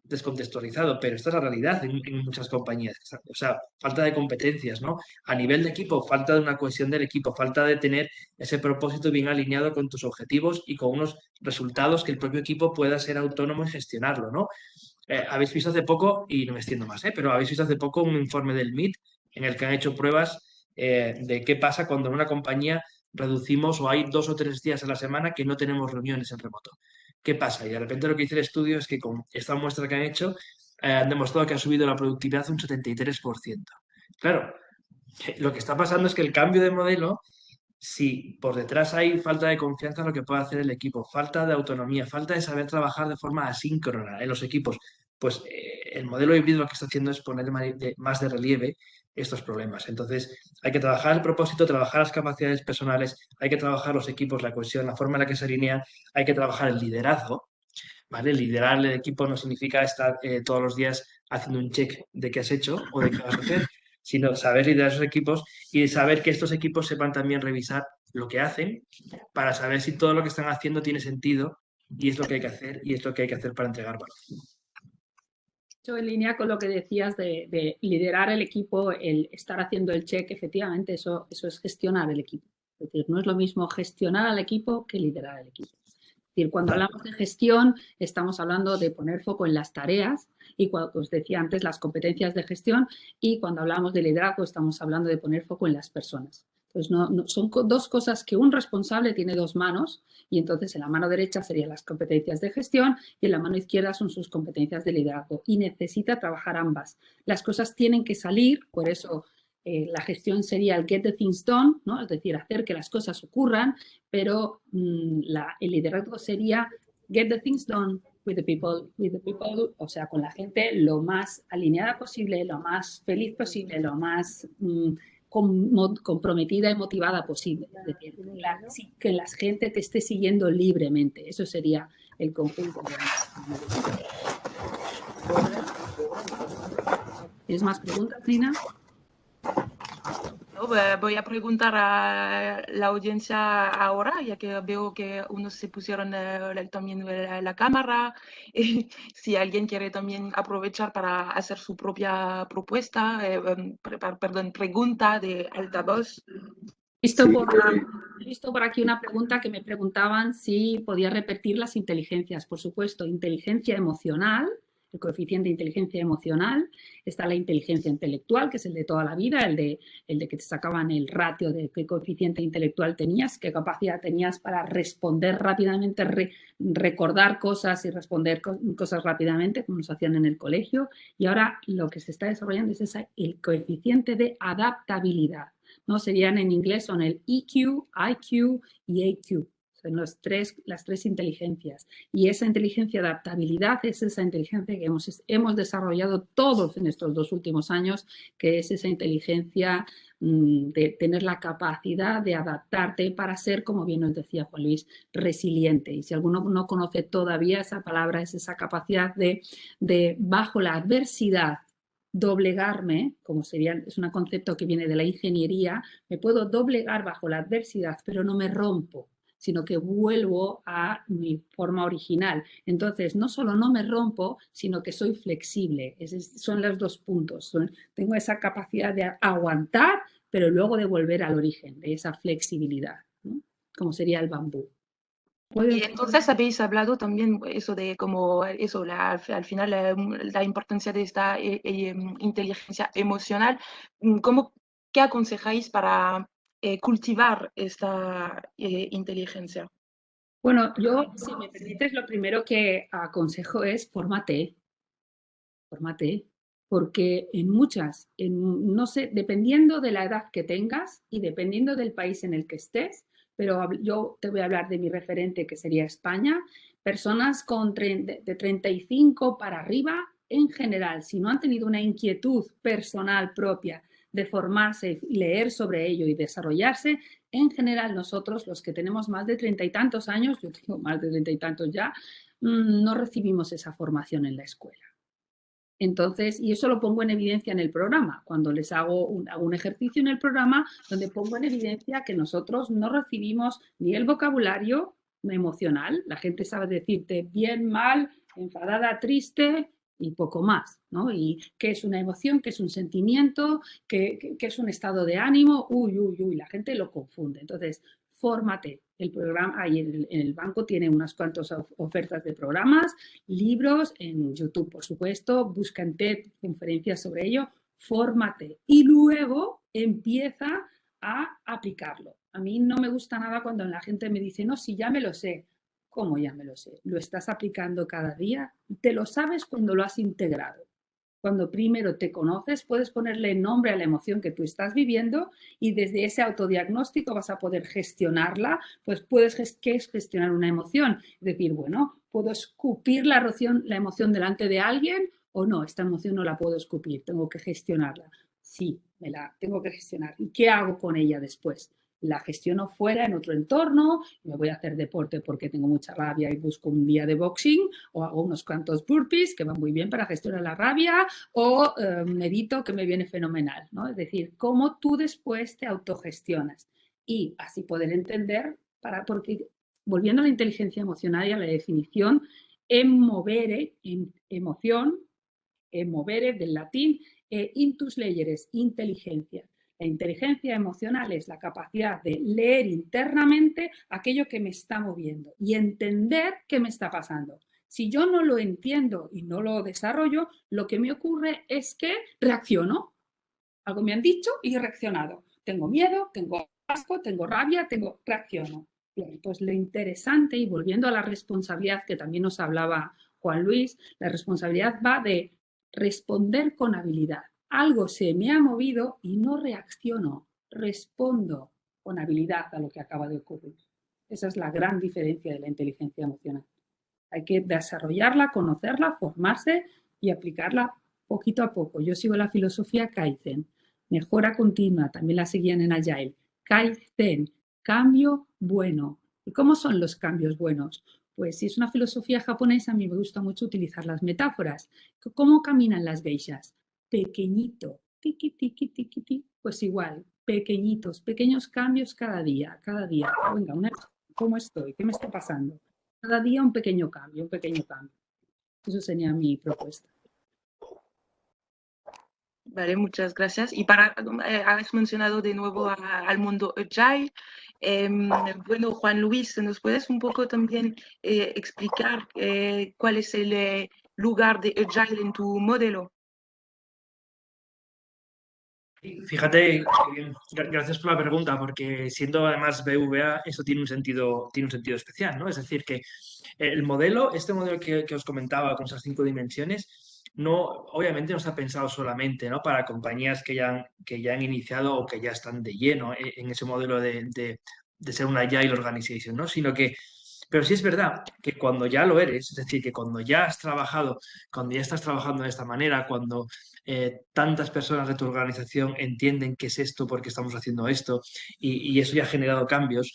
descontextualizado, pero esta es la realidad en muchas compañías. O sea, falta de competencias, ¿no? A nivel de equipo, falta de una cohesión del equipo, falta de tener ese propósito bien alineado con tus objetivos y con unos resultados que el propio equipo pueda ser autónomo y gestionarlo, ¿no? Habéis visto hace poco, y no me extiendo más, pero habéis visto hace poco un informe del MIT en el que han hecho pruebas de qué pasa cuando en una compañía reducimos o hay 2 o 3 días a la semana que no tenemos reuniones en remoto. ¿Qué pasa? Y de repente lo que dice el estudio es que con esta muestra que han hecho han demostrado que ha subido la productividad un 73%. Claro, lo que está pasando es que el cambio de modelo, si por detrás hay falta de confianza en lo que puede hacer el equipo, falta de autonomía, falta de saber trabajar de forma asíncrona en los equipos, pues el modelo híbrido lo que está haciendo es poner más de relieve estos problemas. Entonces, hay que trabajar el propósito, trabajar las capacidades personales, hay que trabajar los equipos, la cohesión, la forma en la que se alinean, hay que trabajar el liderazgo, ¿vale? Liderar el equipo no significa estar todos los días haciendo un check de qué has hecho o de qué vas a hacer, sino saber liderar esos equipos y saber que estos equipos sepan también revisar lo que hacen para saber si todo lo que están haciendo tiene sentido y es lo que hay que hacer y es lo que hay que hacer para entregar valor. Yo en línea con lo que decías de liderar el equipo, el estar haciendo el check, efectivamente eso es gestionar el equipo. Es decir, no es lo mismo gestionar al equipo que liderar al equipo. Es decir, cuando hablamos de gestión, estamos hablando de poner foco en las tareas y, cuando os decía antes, las competencias de gestión, y cuando hablamos de liderazgo estamos hablando de poner foco en las personas. Entonces, son dos cosas que un responsable tiene dos manos, y entonces en la mano derecha serían las competencias de gestión y en la mano izquierda son sus competencias de liderazgo, y necesita trabajar ambas. Las cosas tienen que salir, por eso la gestión sería el get the things done, ¿no? Es decir, hacer que las cosas ocurran, pero el liderazgo sería get the things done with the people, o sea, con la gente lo más alineada posible, lo más feliz posible, lo más comprometida y motivada posible. Es decir, que la gente te esté siguiendo libremente. Eso sería el conjunto. ¿Tienes más preguntas, Nina? No, voy a preguntar a la audiencia ahora, ya que veo que unos se pusieron también la cámara. Si alguien quiere también aprovechar para hacer su propia propuesta, perdón, pregunta de altavoz. Visto he visto por aquí una pregunta que me preguntaban si podía repetir las inteligencias. Por supuesto, inteligencia emocional, el coeficiente de inteligencia emocional. Está la inteligencia intelectual, que es el de toda la vida, el de que te sacaban el ratio de qué coeficiente intelectual tenías, qué capacidad tenías para responder rápidamente, recordar cosas y responder cosas rápidamente, como nos hacían en el colegio. Y ahora lo que se está desarrollando es el coeficiente de adaptabilidad, ¿no? Serían en inglés, son el EQ, IQ y AQ. Son las tres inteligencias. Y esa inteligencia de adaptabilidad es esa inteligencia que hemos desarrollado todos en estos 2 últimos años, que es esa inteligencia de tener la capacidad de adaptarte para ser, como bien nos decía Juan Luis, resiliente. Y si alguno no conoce todavía esa palabra, es esa capacidad de bajo la adversidad, doblegarme, como es un concepto que viene de la ingeniería, me puedo doblegar bajo la adversidad, pero no me rompo, sino que vuelvo a mi forma original. Entonces, no solo no me rompo, sino que soy flexible. Son los 2 puntos. Tengo esa capacidad de aguantar, pero luego de volver al origen, de esa flexibilidad, ¿no? Como sería el bambú. Y entonces habéis hablado también eso de cómo eso, al final la importancia de esta inteligencia emocional. ¿Qué aconsejáis para cultivar esta inteligencia? Bueno, yo, si me permites, lo primero que aconsejo es fórmate, porque no sé, dependiendo de la edad que tengas y dependiendo del país en el que estés, pero yo te voy a hablar de mi referente, que sería España, personas de 35 para arriba, en general, si no han tenido una inquietud personal propia de formarse y leer sobre ello y desarrollarse, en general nosotros, los que tenemos más de 30 y tantos años, yo tengo más de 30 y tantos ya, no recibimos esa formación en la escuela. Entonces, y eso lo pongo en evidencia en el programa, cuando les hago un ejercicio en el programa donde pongo en evidencia que nosotros no recibimos ni el vocabulario emocional, la gente sabe decirte bien, mal, enfadada, triste y poco más, ¿no? Y qué es una emoción, qué es un sentimiento, qué es un estado de ánimo, la gente lo confunde. Entonces, fórmate. El programa, ahí en el banco tiene unas cuantas ofertas de programas, libros, en YouTube, por supuesto, busca en TED conferencias sobre ello, fórmate y luego empieza a aplicarlo. A mí no me gusta nada cuando la gente me dice, no, sí, ya me lo sé. ¿Cómo ya me lo sé? ¿Lo estás aplicando cada día? Te lo sabes cuando lo has integrado. Cuando primero te conoces, puedes ponerle nombre a la emoción que tú estás viviendo y desde ese autodiagnóstico vas a poder gestionarla. Pues ¿qué es gestionar una emoción? Es decir, bueno, ¿puedo escupir la emoción delante de alguien o no? Esta emoción no la puedo escupir, tengo que gestionarla. Sí, me la tengo que gestionar. ¿Y qué hago con ella después? La gestiono fuera, en otro entorno, me voy a hacer deporte porque tengo mucha rabia y busco un día de boxing, o hago unos cuantos burpees que van muy bien para gestionar la rabia, o medito, que me viene fenomenal, ¿no? Es decir, cómo tú después te autogestionas y así poder entender, porque volviendo a la inteligencia emocional y a la definición, movere, en emoción, movere del latín, intus legeres, inteligencia. La inteligencia emocional es la capacidad de leer internamente aquello que me está moviendo y entender qué me está pasando. Si yo no lo entiendo y no lo desarrollo, lo que me ocurre es que reacciono. Algo me han dicho y he reaccionado. Tengo miedo, tengo asco, tengo rabia, reacciono. Bien, pues lo interesante, y volviendo a la responsabilidad que también nos hablaba Juan Luis, la responsabilidad va de responder con habilidad. Algo se me ha movido y no reacciono, respondo con habilidad a lo que acaba de ocurrir. Esa es la gran diferencia de la inteligencia emocional. Hay que desarrollarla, conocerla, formarse y aplicarla poquito a poco. Yo sigo la filosofía Kaizen, mejora continua, también la seguían en Agile. Kaizen, cambio bueno. ¿Y cómo son los cambios buenos? Pues si es una filosofía japonesa, a mí me gusta mucho utilizar las metáforas. ¿Cómo caminan las geishas? Pequeñito, tiqui, tiqui, tiqui, tiqui. Pues igual, pequeñitos, pequeños cambios cada día, cada día. Venga, ¿cómo estoy? ¿Qué me está pasando? Cada día un pequeño cambio, un pequeño cambio. Eso sería mi propuesta. Vale, muchas gracias. Y has mencionado de nuevo al mundo Agile. Bueno, Juan Luis, ¿nos puedes un poco también explicar cuál es el lugar de Agile en tu modelo? Fíjate, gracias por la pregunta, porque siendo además BVA, eso tiene un sentido especial, ¿no? Es decir, que el modelo, este modelo que os comentaba con esas 5 dimensiones, no, obviamente no está pensado solamente, ¿no?, para compañías que ya han iniciado o que ya están de lleno en ese modelo de ser una agile organization, ¿no? Sino que, pero sí es verdad que cuando ya lo eres, es decir, que cuando ya has trabajado, cuando ya estás trabajando de esta manera, cuando tantas personas de tu organización entienden qué es esto, por qué estamos haciendo esto, y eso ya ha generado cambios,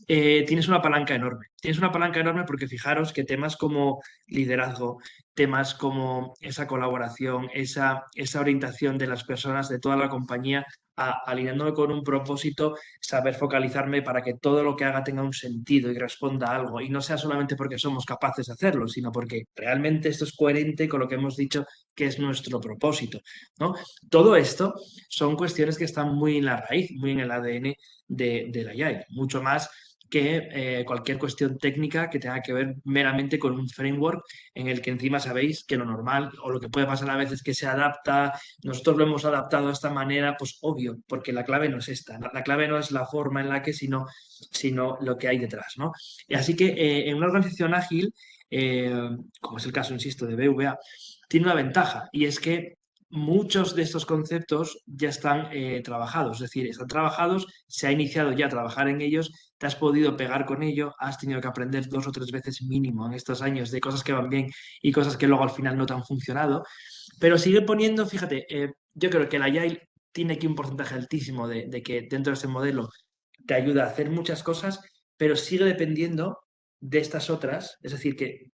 tienes una palanca enorme. Tienes una palanca enorme porque fijaros que temas como liderazgo, temas como esa colaboración, esa orientación de las personas, de toda la compañía, alineándome con un propósito, saber focalizarme para que todo lo que haga tenga un sentido y responda a algo, y no sea solamente porque somos capaces de hacerlo, sino porque realmente esto es coherente con lo que hemos dicho que es nuestro propósito, ¿no? Todo esto son cuestiones que están muy en la raíz, muy en el ADN de la Agile, mucho más que cualquier cuestión técnica que tenga que ver meramente con un framework en el que encima sabéis que lo normal o lo que puede pasar a veces es que se adapta, nosotros lo hemos adaptado de esta manera, pues obvio, porque la clave no es esta, la clave no es la forma en la que, sino lo que hay detrás, ¿no? Y así que en una organización ágil, como es el caso, insisto, de BVA, tiene una ventaja, y es que muchos de estos conceptos ya están trabajados, es decir, están trabajados, se ha iniciado ya a trabajar en ellos, te has podido pegar con ello, has tenido que aprender 2 o 3 veces mínimo en estos años de cosas que van bien y cosas que luego al final no te han funcionado, pero sigue poniendo, fíjate, yo creo que el Agile tiene aquí un porcentaje altísimo de que dentro de ese modelo te ayuda a hacer muchas cosas, pero sigue dependiendo de estas otras, es decir, que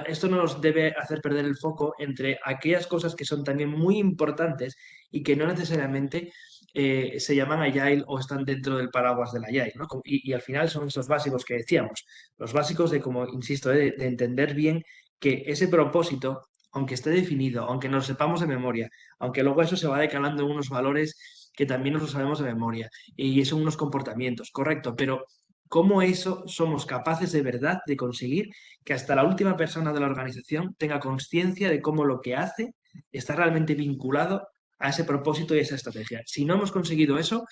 esto no nos debe hacer perder el foco entre aquellas cosas que son también muy importantes y que no necesariamente se llaman Agile o están dentro del paraguas del Agile, ¿no? Y al final son estos básicos que decíamos, los básicos de, como insisto, de entender bien que ese propósito, aunque esté definido, aunque nos lo sepamos de memoria, aunque luego eso se va decalando en unos valores que también nos lo sabemos de memoria, y son unos comportamientos, correcto, pero ¿cómo eso somos capaces de verdad de conseguir que hasta la última persona de la organización tenga conciencia de cómo lo que hace está realmente vinculado a ese propósito y a esa estrategia? Si no hemos conseguido eso,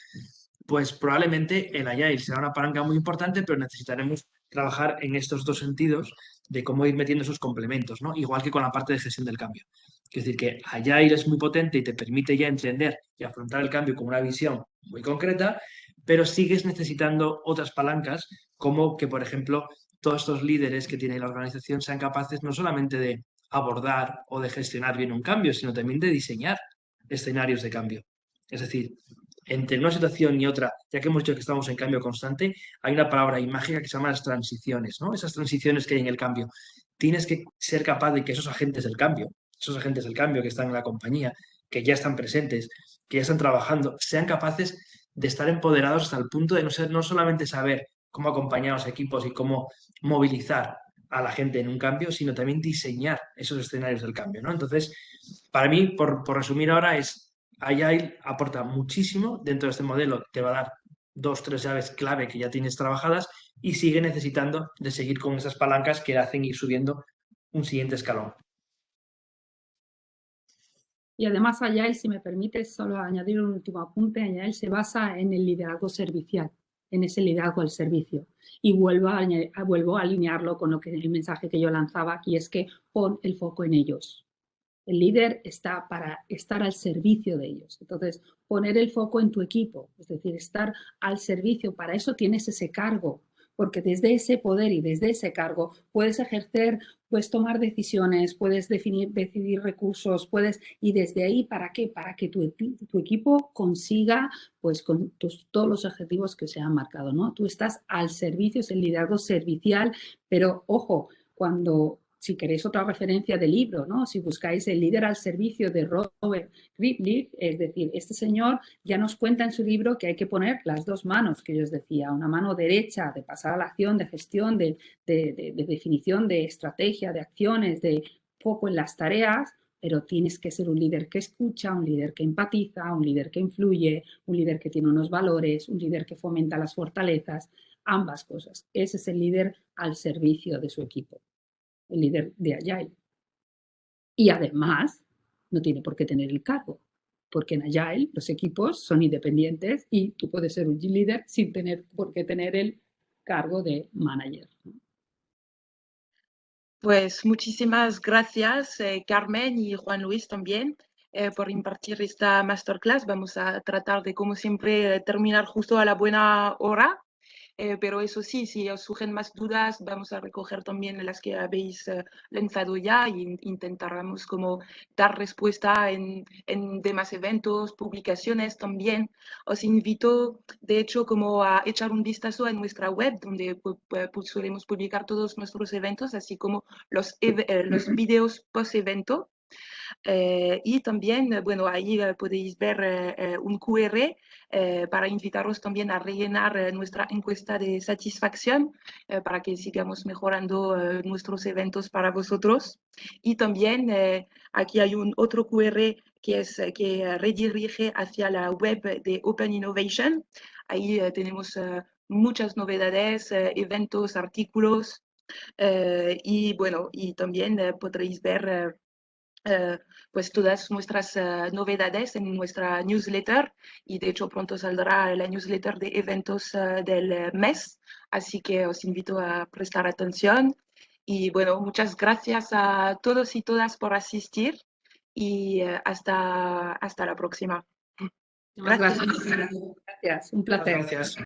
pues probablemente el Agile será una palanca muy importante, pero necesitaremos trabajar en estos dos sentidos de cómo ir metiendo esos complementos, ¿no? Igual que con la parte de gestión del cambio. Es decir, que Agile es muy potente y te permite ya entender y afrontar el cambio con una visión muy concreta, pero sigues necesitando otras palancas, como que, por ejemplo, todos estos líderes que tiene la organización sean capaces no solamente de abordar o de gestionar bien un cambio, sino también de diseñar escenarios de cambio. Es decir, entre una situación y otra, ya que hemos dicho que estamos en cambio constante, hay una palabra ahí mágica que se llama las transiciones, ¿no? Esas transiciones que hay en el cambio. Tienes que ser capaz de que esos agentes del cambio que están en la compañía, que ya están presentes, que ya están trabajando, sean capaces de estar empoderados hasta el punto de no solamente saber cómo acompañar a los equipos y cómo movilizar a la gente en un cambio, sino también diseñar esos escenarios del cambio, ¿no? Entonces, para mí, por resumir ahora, Agile aporta muchísimo dentro de este modelo, te va a dar 2, 3 llaves clave que ya tienes trabajadas, y sigue necesitando de seguir con esas palancas que hacen ir subiendo un siguiente escalón. Y además Agile, si me permites solo añadir un último apunte, Agile se basa en el liderazgo servicial, en ese liderazgo al servicio. Y vuelvo a alinearlo con el mensaje que yo lanzaba aquí, es que pon el foco en ellos. El líder está para estar al servicio de ellos. Entonces, poner el foco en tu equipo, es decir, estar al servicio, para eso tienes ese cargo, porque desde ese poder y desde ese cargo puedes ejercer, puedes tomar decisiones, puedes decidir recursos, y desde ahí, ¿para qué? Para que tu equipo consiga pues con todos los objetivos que se han marcado, ¿no? Tú estás al servicio, es el liderazgo servicial, pero ojo, cuando si queréis otra referencia de libro, ¿no? Si buscáis El líder al servicio de Robert Griblich, es decir, este señor ya nos cuenta en su libro que hay que poner las dos manos, que yo os decía, una mano derecha de pasar a la acción, de gestión, de definición de estrategia, de acciones, de foco en las tareas, pero tienes que ser un líder que escucha, un líder que empatiza, un líder que influye, un líder que tiene unos valores, un líder que fomenta las fortalezas, ambas cosas. Ese es el líder al servicio de su equipo, el líder de Agile. Y además, no tiene por qué tener el cargo, porque en Agile los equipos son independientes y tú puedes ser un líder sin tener por qué tener el cargo de manager. Pues muchísimas gracias, Carmen y Juan Luis también, por impartir esta masterclass. Vamos a tratar de, como siempre, terminar justo a la buena hora. Pero eso sí, si os surgen más dudas, vamos a recoger también las que habéis lanzado ya e intentaremos como dar respuesta en demás eventos, publicaciones también. Os invito, de hecho, como a echar un vistazo en nuestra web, donde solemos publicar todos nuestros eventos, así como los videos post-evento. Y también, bueno, ahí podéis ver un QR para invitaros también a rellenar nuestra encuesta de satisfacción para que sigamos mejorando nuestros eventos para vosotros. Y también aquí hay un otro QR que redirige hacia la web de Open Innovation. Ahí tenemos muchas novedades, eventos, artículos y bueno, y también podréis ver pues todas nuestras novedades en nuestra newsletter y de hecho pronto saldrá la newsletter de eventos del mes, así que os invito a prestar atención y bueno, muchas gracias a todos y todas por asistir y hasta la próxima. Muchas Gracias. gracias. Gracias, un placer. Gracias.